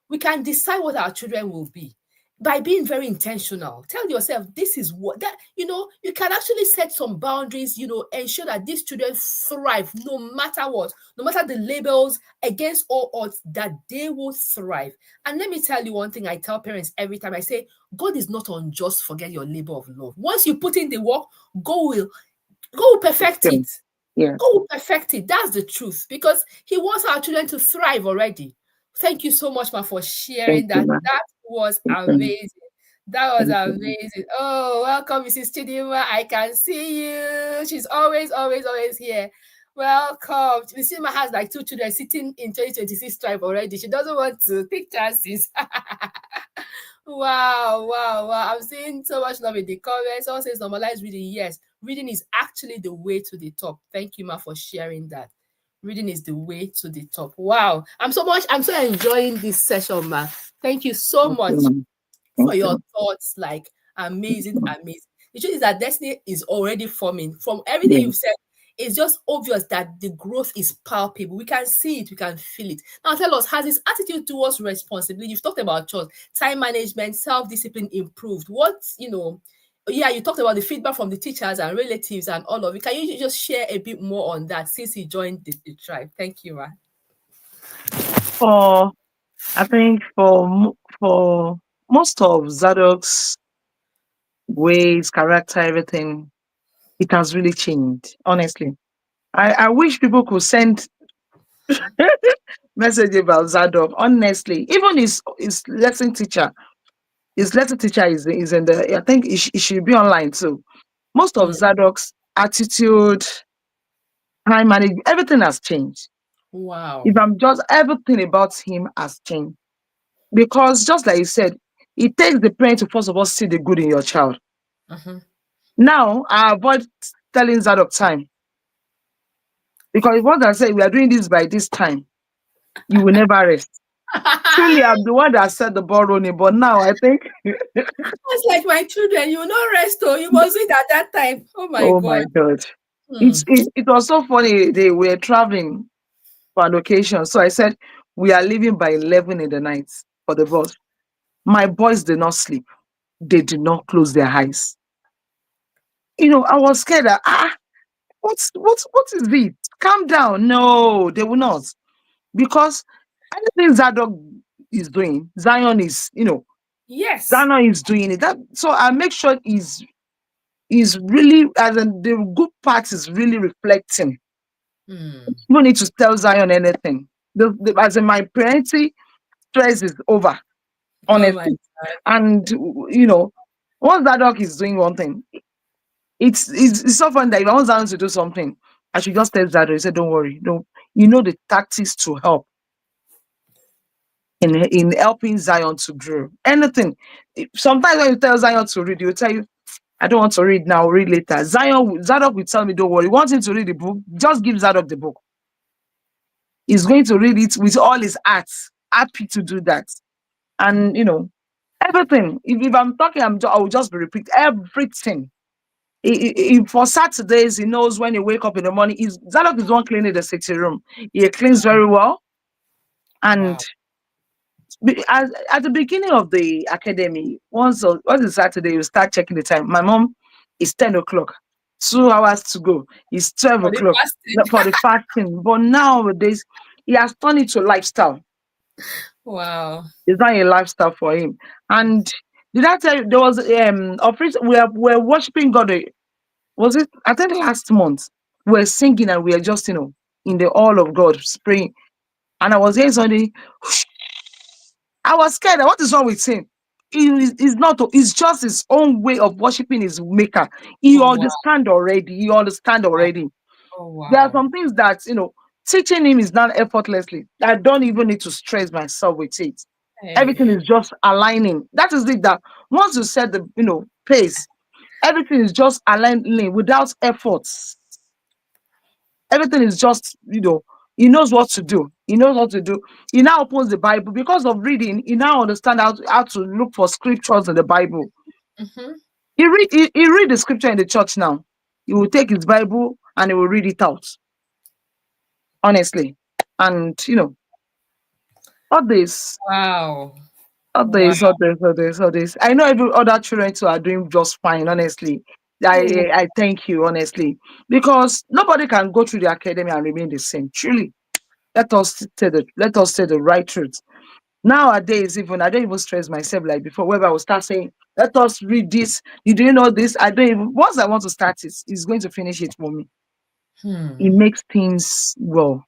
We can decide what our children will be by being very intentional. Tell yourself this is what that you can actually set some boundaries, ensure that these children thrive no matter what, no matter the labels, against all odds, that they will thrive. And let me tell you one thing I tell parents every time. I say, God is not unjust, forget your labor of love. Once you put in the work, God will perfect Okay. it. Yes. God will perfect it. That's the truth. Because He wants our children to thrive already. Thank you so much, ma, for Thank sharing you, that. ma'am. That was Thank you. amazing. That was Thank you. amazing. Oh, welcome, Mrs. Chidima. I can see you. She's always, always, always here. Welcome. Mrs. Chidima has like 2 children sitting in 2026 tribe already. She doesn't want to take chances. Wow, wow, wow. I'm seeing so much love in the comments. Someone says normalize reading. Yes, reading is actually the way to the top. Thank you, ma, for sharing that. Reading is the way to the top. Wow. I'm so enjoying this session, ma. Thank you so Thank you, much ma'am. for Thank your you. thoughts. Like, Thank amazing, you. amazing. The truth is that destiny is already forming. From everything Yes. you've said, it's just obvious that the growth is palpable. We can see it, we can feel it. Now, tell us, has his attitude towards responsibility? You've talked about trust, time management, self-discipline improved. Yeah, you talked about the feedback from the teachers and relatives and all of it. Can you just share a bit more on that since he joined the tribe? Thank you, Ma. For I think for most of Zadok's ways, character, everything, it has really changed. Honestly, I wish people could send message about Zadok. Honestly, even his lesson teacher, is in the. I think it should be online too. Most of Mm, Zadok's attitude, time management, everything has changed. If wow. I'm just everything about him has changed because just like you said, it takes the parent to first of all see the good in your child. Mhm. Now I avoid telling Zadok time because if what I say we are doing this by this time, you will never rest. Truly, I'm the one that set the ball rolling, but now I think, That's like my children. You will not rest, oh, you must eat at that time. Oh my oh my God. God. Hmm. It was so funny. They were traveling for an occasion. So I said, we are leaving by 11 in the night for the bus. My boys did not sleep. They did not close their eyes. I was scared that, what is it? Calm down. No, they will not. Because anything Zadok is doing, Yes. Zion is doing it. So I make sure is really, as in the good part is really reflecting. Hmm. You don't need to tell Zion anything. As in my parenting stress is over, Oh my honestly. God. And once that dog is doing one thing, it's so fun that if I want Zion to do something, I should just tell Zion, you say, don't worry, don't the tactics to help in helping Zion to grow. Anything. Sometimes when you tell Zion to read, he will tell you, I don't want to read now, read later. Zadok will tell me, don't worry. Want him to read the book? Just give Zadok the book. He's going to read it with all his heart. Happy to do that. And everything. If I'm talking, I will just be repeat everything. For Saturdays, he knows when he wake up in the morning. Zadok is the one cleaning the sitting room. He cleans very well. And Wow. at the beginning of the academy, once is Saturday, you start checking the time. My mom is 10 o'clock, 2 hours to go. It's 12 For the o'clock fasting. for the fasting. But nowadays, he has turned it to lifestyle. Wow. It's not a lifestyle for him. And did I tell you there was we're worshiping God? Was it? I think last month we're singing and we're just in the hall of God praying. And I was here Sunday. I was scared. What is wrong with him? He's not. It's just his own way of worshiping his maker. He Oh wow. understand already. He understand Wow. already. Oh There are wow. some things that teaching him is not effortlessly. I don't even need to stress myself with it. Everything Hey. is just aligning. That is it. That once you set the pace, everything is just aligning without efforts. Everything is just, he knows what to do. He knows what to do. He now opens the Bible because of reading. He now understand how to look for scriptures in the Bible. Mm-hmm. He read the scripture in the church now. He will take his Bible and he will read it out. Honestly. And all this, Wow. all Wow. this, all this, all this, all this. I know every other children too are doing just fine, honestly. Oh, I thank you, honestly. Because nobody can go through the academy and remain the same. Truly. Let us say the right truth. Nowadays, even I don't even stress myself like before, where I will start saying, let us read this. You do know this? I don't even once I want to start it, it's going to finish it for me. It hmm. makes things well.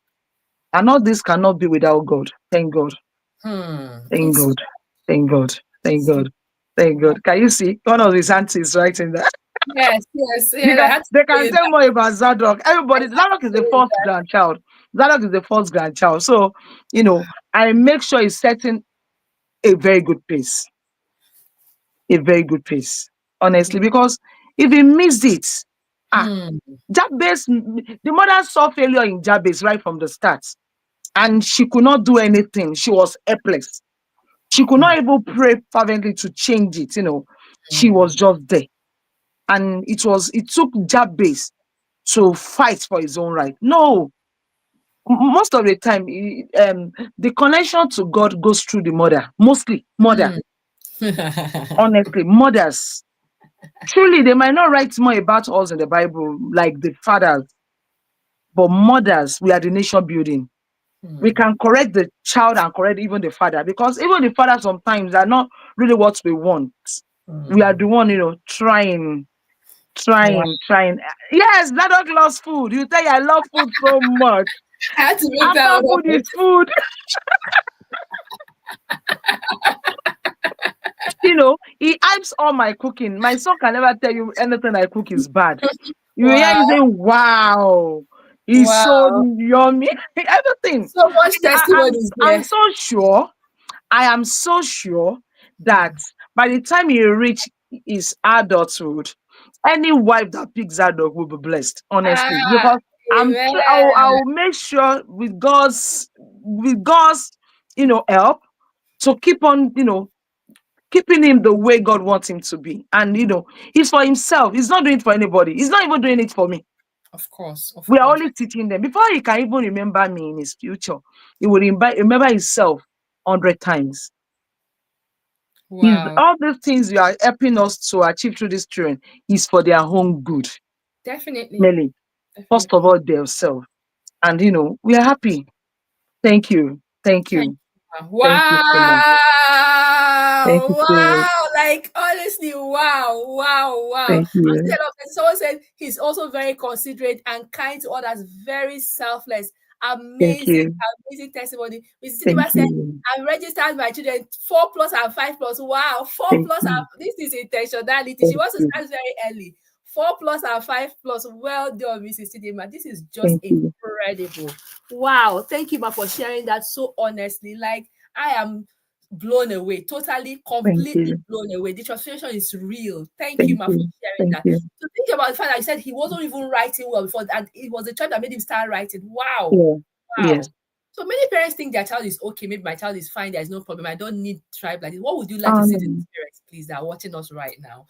And all this cannot be without God. Thank God. Hmm. Thank It's God. Thank God. Thank so God. Thank wow. God. Can you see? One of his aunties writing that. Yes, yes, You yes. I can had to they say can tell that. more about Zadok. I Everybody, had Zadok to is the say first that. grandchild. Zadok is the first grandchild. So, I make sure he's setting a very good pace. A very good pace. Honestly, because if he missed it, ah, Hmm. Jabez, the mother saw failure in Jabez right from the start, and she could not do anything. She was helpless. She could Hmm. not even pray fervently to change it. She was Hmm. just there, and it took Jabez to fight for his own right. No, most of the time, the connection to God goes through the mother. Mostly, mother. Hmm. Honestly, mothers. Truly, they might not write more about us in the Bible like the fathers, but mothers, we are the nation building. We Hmm. can correct the child and correct even the father because even the father sometimes are not really what we want. We are Hmm. the one, trying, Wow. trying, trying. Yes, that dog loves food. You tell you I love food so much. I had to make that After other food is point. food. He hypes all my cooking. My son can never tell you anything I cook is bad. You will hear Wow. him say, wow, it's so Wow. yummy. Everything. So much I, I'm testimonies I'm there. so sure. I am so sure that by the time he reach his adulthood, any wife that picks that dog will be blessed, honestly. Ah, Because I'll amen. make sure with God's help to keep on keeping him the way God wants him to be. And he's for himself. He's not doing it for anybody. He's not even doing it for me. Of course, of We are course. only teaching them. Before he can even remember me in his future, he will remember himself 100 times. Is Wow. all these things you are helping us to achieve through this children is for their own good, Definitely. mainly. First of Definitely. all, themselves. And we are happy. Thank you. Thank Thank you. you. Thank you so much. Thank Wow. you so much. Wow. Like honestly, wow. Wow. Wow. Thank And you. instead of someone said he's also very considerate and kind to others, very selfless. Thank Amazing, you. amazing testimony. Mrs. Thank Sidima said, you. I registered my children 4 plus and 5 plus. Wow, 4 Thank plus you. and this is intentionality. She Thank wants to you. start very early. 4 plus and 5 plus. Well done, Mrs. Sidima. This is just Thank you. incredible. Wow. Thank you, ma, for sharing that so honestly. Like, I am. blown away, totally, Thank completely you. blown away. The transformation is real. Thank you, Thank ma, for you. sharing Thank that. you. So think about the fact that I said he wasn't even writing well before, and it was the child that made him start writing. Wow. Yeah. Yes. Wow. So many parents think their child is okay. Maybe my child is fine. There's no problem. I don't need tribe like this. What would you like to say to Um, these parents, please, that are watching us right now?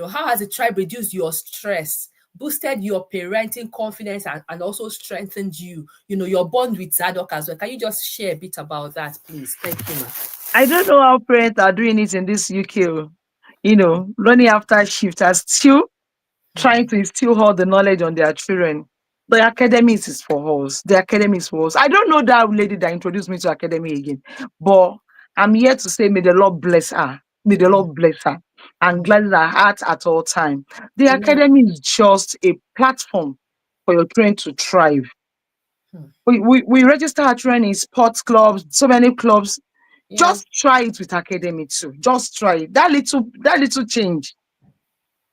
How has the tribe reduced your stress, boosted your parenting confidence, and also strengthened your bond with Zadok as well? Can you just share a bit about that, please? Thank you, ma. I don't know how parents are doing it in this UK. Running after shift are still trying to instill all the knowledge on their children. The academics is for us. The academics for us. I don't know that lady that introduced me to academy again, but I'm here to say, may the Lord bless her. May the Lord bless her and gladden her heart at all time. The Amen. academy is just a platform for your children to thrive. Hmm. We register our children in sports clubs, so many clubs. Yeah. Just try it with academy too. Just try it. That little change,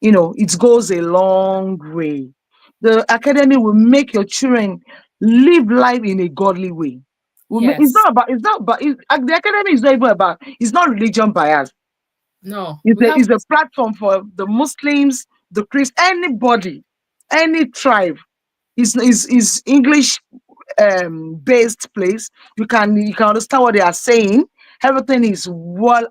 it goes a long way. The academy will make your children live life in a godly way. Yes. It's not about, the academy is not even about, it's not religion bias. No, It's we a, have it's a platform for the Muslims, the Christians, anybody, any tribe. Is English based place. You can understand what they are saying. Everything is well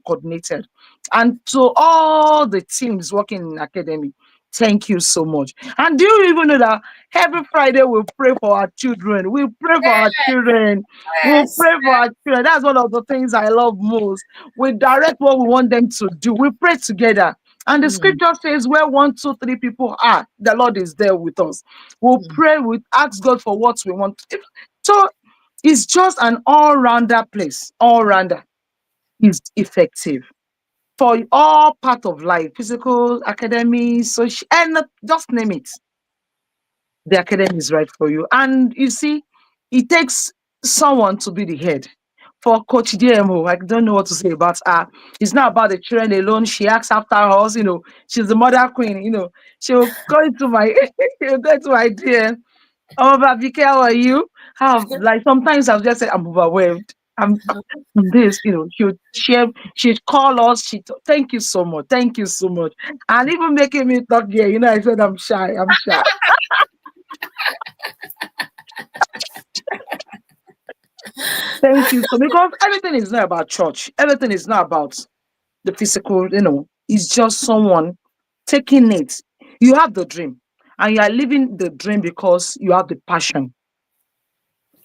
coordinated. And to all the teams working in academy, thank you so much. And do you even know that every Friday we pray for our children? We pray for our children. We yes. pray for our children. That's one of the things I love most. We direct what we want them to do. We pray together. And the Mm, scripture says, where one, two, three people are, the Lord is there with us. We'll mm. pray, we ask God for what we want. So it's just an all-rounder place. All-rounder is effective for all part of life, physical, academy, social, and just name it. The academy is right for you. And you see, it takes someone to be the head. For Coach DMO, I don't know what to say about her. It's not about the children alone. She acts after us, she's the mother queen, she'll go into my she'll go into my DM. Oh, Abike, how are you? How, like, sometimes I'll just say I'm overwhelmed. I'm this, she'd call us. Thank you so much, thank you so much, and even making me talk here. I said I'm shy, I'm shy. Thank you so, because everything is not about church. Everything is not about the physical. It's just someone taking it. You have the dream, and you are living the dream because you have the passion.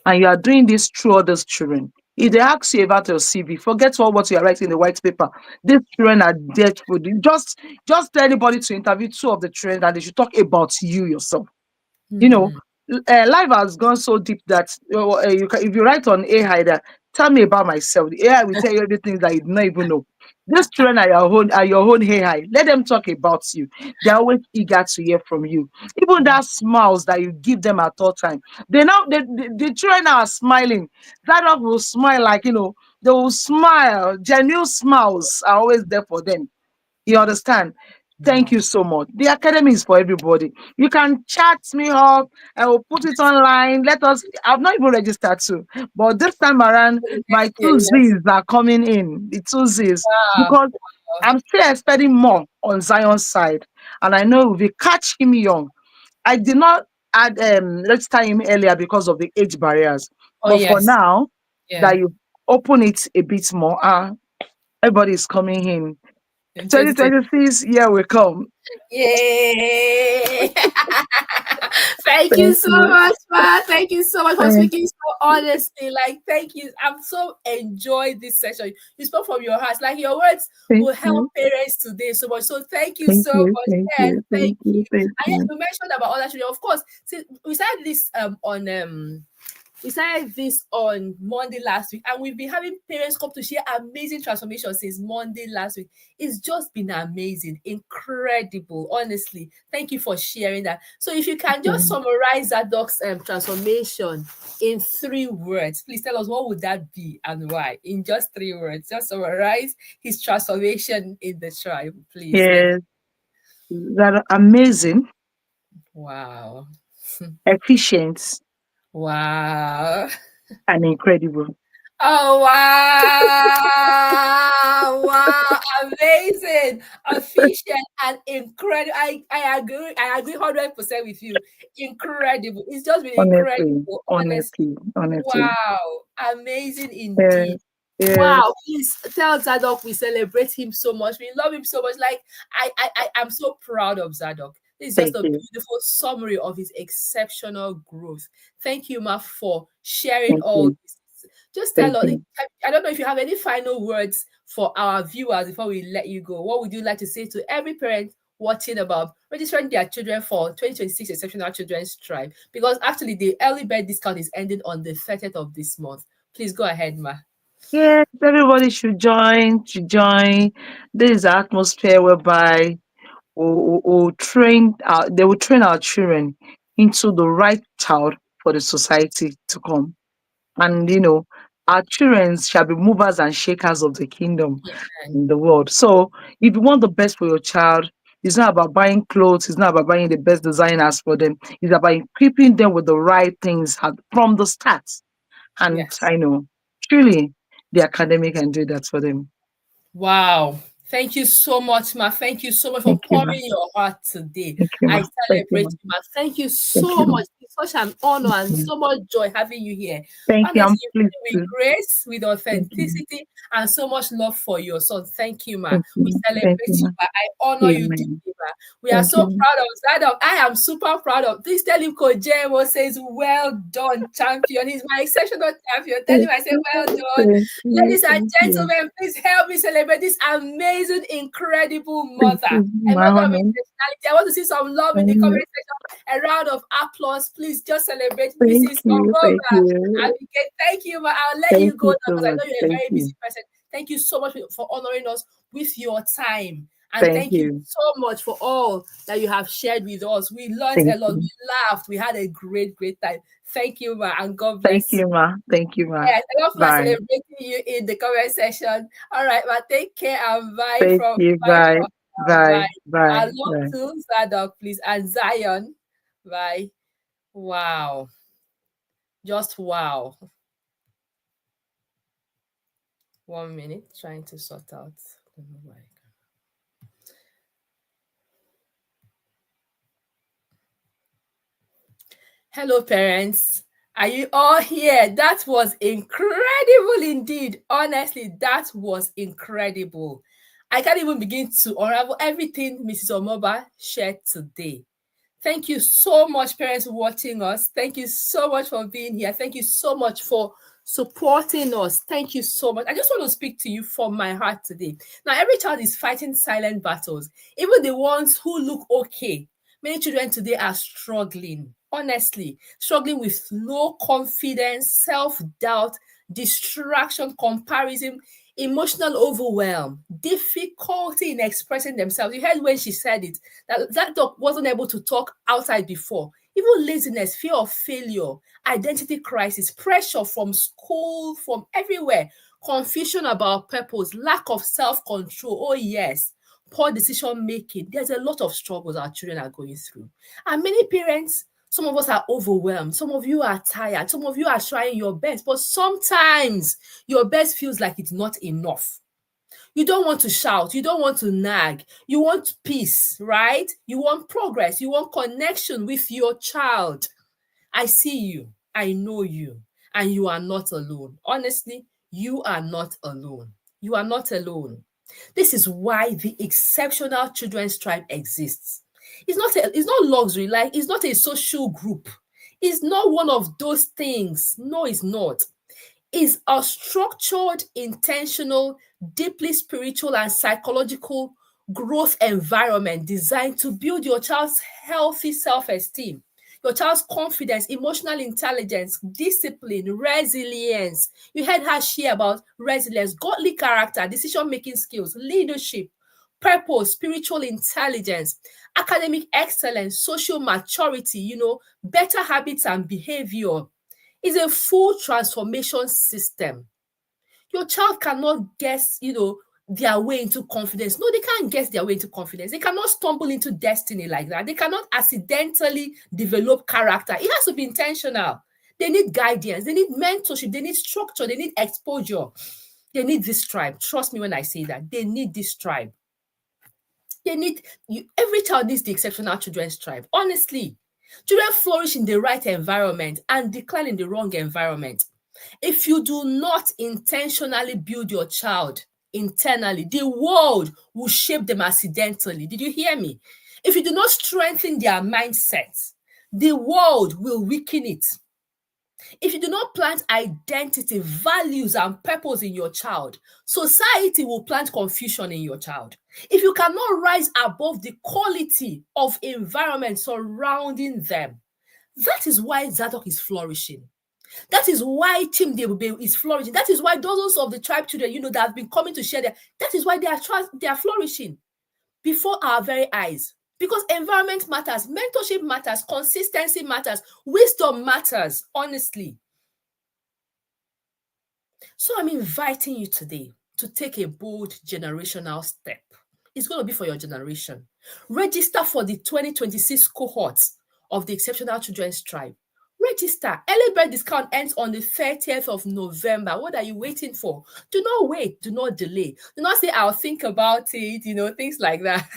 And you are doing this through others' children. If they ask you about your CV, forget what you are writing in the white paper. These children are dead for you. Just tell anybody to interview two of the children that they should talk about you yourself. you know Hmm. Life has gone so deep that if you write on AI that tell me about myself, the AI will tell you everything that you don't even know. These children are your own AI. Let them talk about you. They're always eager to hear from you. Even Wow. that smiles that you give them at all time, they now the children are smiling. That dog will smile, like, they will smile. Genuine smiles are always there for them. You understand? Thank Wow. you so much. The academy is for everybody. You can chat me up. I will put it online. I've not even registered too. But this time around, my Next year, two yes. Z's are coming in. The two Z's. Wow. Because I'm still expecting more on Zion's side. And I know if we catch him young, I did not add register him earlier because of the age barriers. Oh, But for yes. now, Yeah. that you open it a bit more, everybody is coming in. In 2020. 2026, here we come. Yay! Thank you Thank so you. much, Ma. Thank you so much for Thank, speaking so honestly. Like, thank you. I'm so enjoyed this session. You spoke from your heart. Like, your words thank will help you. parents today so much. So thank you Thank so you. much. Thank Yes, you. thank Thank you. you. Thank And yes, you. you mentioned about other children. Of course, since we started this on Monday last week, and we've been having parents come to share amazing transformation since Monday last week. It's just been amazing, incredible, honestly. Thank you for sharing that. So, if you can just Thank summarize that dog's transformation in 3 words, please tell us what would that be and why. In just 3 words, just summarize his transformation in the tribe, please. Yes, that are amazing, Wow, efficient, wow. and incredible. Oh wow! Wow! Amazing, efficient, and incredible. I agree 100% with you. Incredible. It's just been Honestly, incredible, honestly. honestly, honestly. Wow! Amazing Yes, indeed. yes. Wow, please tell Zadok we celebrate him so much. We love him so much. Like I'm so proud of Zadok. This is just Thank a you. beautiful summary of his exceptional growth. Thank you, Ma, for sharing Thank all you. this. Just tell Thank us. you. I don't know if you have any final words for our viewers before we let you go. What would you like to say to every parent watching about registering their children for 2026 Exceptional Children's Tribe? Because actually, the early bird discount is ending on the 30th of this month. Please go ahead, Ma. Yes, everybody should join, should join. This is the atmosphere whereby we'll train they will train our children into the right child for the society to come. And our children shall be movers and shakers of the kingdom Yeah. in the world. So if you want the best for your child, it's not about buying clothes, it's not about buying the best designers for them, it's about equipping them with the right things from the start. And Yes. I know truly the academy can do that for them. Wow. Thank you so much, Ma. Thank you so much for Thank you, ma. pouring your heart today. Thank you, I ma. Thank you, ma. celebrate you, Ma. Thank you Thank you, so ma. much. It's such an honor Thank and you. so much joy having you here. Thank you. I'm Honestly, you pleased feel with to. grace, with Thank you. authenticity, and so much love for your son. Thank you, Ma. Thank We you. celebrate Thank you, you, ma. Ma. I honor you Amen. deeply, Ma. We are Thank so you. proud of Zadok. I am super proud of. Please tell him Coach Jemo says, "Well done, champion." He's my exceptional champion. Tell him Thank I say, you. "Well done." Thank you. Ladies and Thank you. gentlemen, please help me celebrate this amazing, incredible Thank mother. you. A My mother of honor. intentionality. I want to see some love in the Thank comment section. A round of applause. Please just celebrate thank Mrs. you. Thank Omoba. you. Abike, thank you, but I'll let Thank you go you now so because I much. know you're a Thank very busy you. person. Thank you so much for honoring us with your time. And Thank thank you you. so much for all that you have shared with us. We learned Thank a lot. We you. laughed. We had a great, great time. Thank you, ma, and God Thank bless you. you, ma. Thank you, ma. Yes, I love my Bye. celebrating you in the comment section. All right, but take care and Thank you. bye Bye. for now. Bye. Bye. I Bye. love Bye. to Zadok, please, and Zion. Bye. Wow. Just wow. 1 minute trying to sort out. Hello, parents. Are you all here? That was incredible indeed. Honestly, that was incredible. I can't even begin to unravel everything Mrs. Omoba shared today. Thank you so much, parents, watching us. Thank you so much for being here. Thank you so much for supporting us. Thank you so much. I just want to speak to you from my heart today. Now, every child is fighting silent battles, even the ones who look okay. Many children today are struggling, honestly, struggling with low confidence, self doubt, distraction, comparison, emotional overwhelm, difficulty in expressing themselves. You heard when she said it that dog wasn't able to talk outside before. Even laziness, fear of failure, identity crisis, pressure from school, from everywhere, confusion about purpose, lack of self control. Oh, yes, poor decision making. There's a lot of struggles our children are going through. And many parents, some of us are overwhelmed. Some of you are tired. Some of you are trying your best. But sometimes your best feels like it's not enough. You don't want to shout. You don't want to nag. You want peace, right? You want progress. You want connection with your child. I see you. I know you. And you are not alone. Honestly, you are not alone. You are not alone. This is why the Exceptional Children's Tribe exists. It's not luxury, like it's not a social group. It's not one of those things. No, it's not. Is a structured, intentional, deeply spiritual and psychological growth environment designed to build your child's healthy self-esteem, your child's confidence, emotional intelligence, discipline, resilience. You heard her share about resilience, godly character, decision-making skills, leadership, purpose, spiritual intelligence, academic excellence, social maturity, better habits and behavior. Is a full transformation system. Your child cannot guess, their way into confidence. No, they can't guess their way into confidence. They cannot stumble into destiny like that. They cannot accidentally develop character. It has to be intentional. They need guidance. They need mentorship. They need structure. They need exposure. They need this tribe. Trust me when I say that. They need this tribe. They need you. Every child needs the exceptional children's tribe. Honestly, children flourish in the right environment and decline in the wrong environment. If you do not intentionally build your child internally, the world will shape them accidentally. Did you hear me? If you do not strengthen their mindset, the world will weaken it. If you do not plant identity, values, and purpose in your child, society will plant confusion in your child. If you cannot rise above the quality of environment surrounding them, that is why Zadok is flourishing. That is why Chimdebube is flourishing. That is why dozens of the tribe children, that have been coming to share that is why they are flourishing before our very eyes. Because environment matters, mentorship matters, consistency matters, wisdom matters, honestly. So I'm inviting you today to take a bold generational step. It's going to be for your generation. Register for the 2026 cohorts of the Exceptional Children's Tribe. Register. Early bird discount ends on the 30th of November. What are you waiting for? Do not wait. Do not delay. Do not say, I'll think about it, things like that.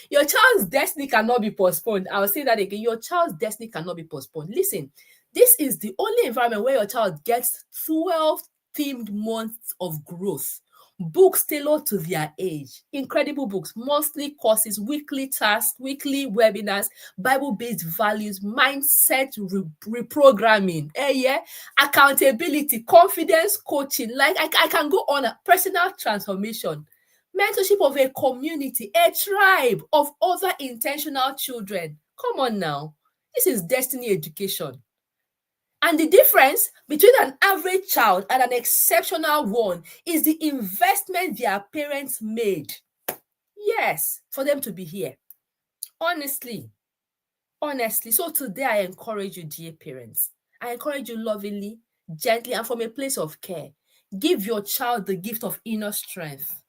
Your child's destiny cannot be postponed. I'll say that again. Your child's destiny cannot be postponed. Listen, this is the only environment where your child gets 12 themed months of growth. Books tailored to their age, incredible books, monthly courses, weekly tasks, weekly webinars, Bible-based values, mindset reprogramming, accountability, confidence coaching. Like I can go on. Personal transformation, mentorship of a community, a tribe of other intentional children. Come on now, this is destiny education. And the difference between an average child and an exceptional one is the investment their parents made. Yes, for them to be here. Honestly. So today I encourage you, dear parents. I encourage you lovingly, gently, and from a place of care. Give your child the gift of inner strength.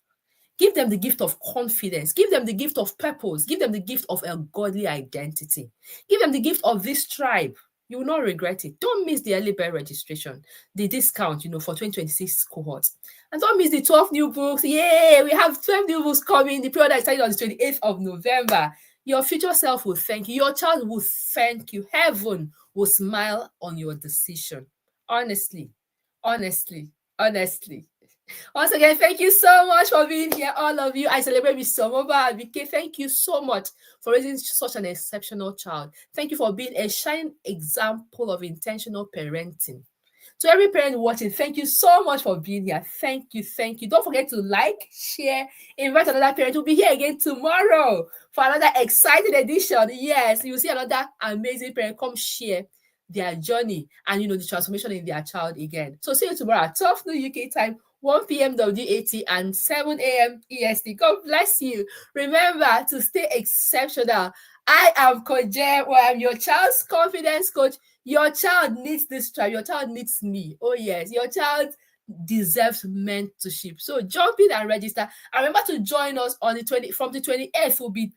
Give them the gift of confidence. Give them the gift of purpose. Give them the gift of a godly identity. Give them the gift of this tribe. You will not regret it. Don't miss the early bird registration, the discount, for 2026 cohorts. And don't miss the 12 new books. Yay! We have 12 new books coming. The pre-order is starting on the 28th of November. Your future self will thank you. Your child will thank you. Heaven will smile on your decision. Honestly. Once again, thank you so much for being here, all of you. I celebrate with Omoba, Abike. Thank you so much for raising such an exceptional child. Thank you for being a shining example of intentional parenting. To every parent watching, thank you so much for being here. Thank you. Don't forget to like, share, invite another parent. We'll be here again tomorrow for another exciting edition. Yes, you'll see another amazing parent come share their journey and the transformation in their child again. So see you tomorrow at 12 noon UK time, 1 p.m. WAT and 7 a.m. EST. God bless you. Remember to stay exceptional. I am Coach Jem, I'm your child's confidence coach. Your child needs this tribe. Your child needs me. Oh yes, your child deserves mentorship. So jump in and register. And remember to join us on from the 28th. We'll be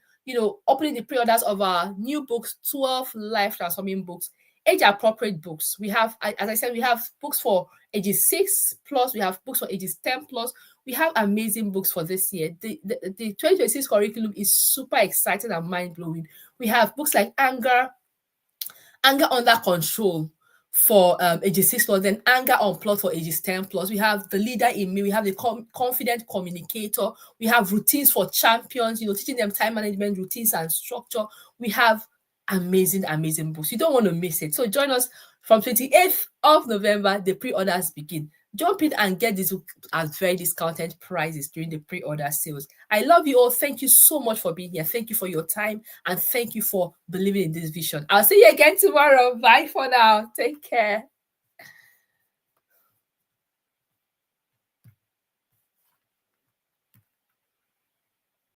opening the pre-orders of our new books, 12 life transforming books, age appropriate books. We have, as I said, we have books for ages 6 plus. We have books for ages 10 plus. We have amazing books for this year. The 2026 curriculum is super exciting and mind-blowing. We have books like Anger Under Control for ages 6 plus, then Anger Unplugged for ages 10 plus. We have The Leader in Me. We have the Confident Communicator. We have Routines for Champions, teaching them time management, routines, and structure. We have amazing books. You don't want to miss it. So join us from 28th of November. The pre-orders begin. Jump in and get this book at very discounted prices during the pre-order sales. I love you all. Thank you so much for being here. Thank you for your time and thank you for believing in this vision. I'll see you again tomorrow. Bye for now. Take care.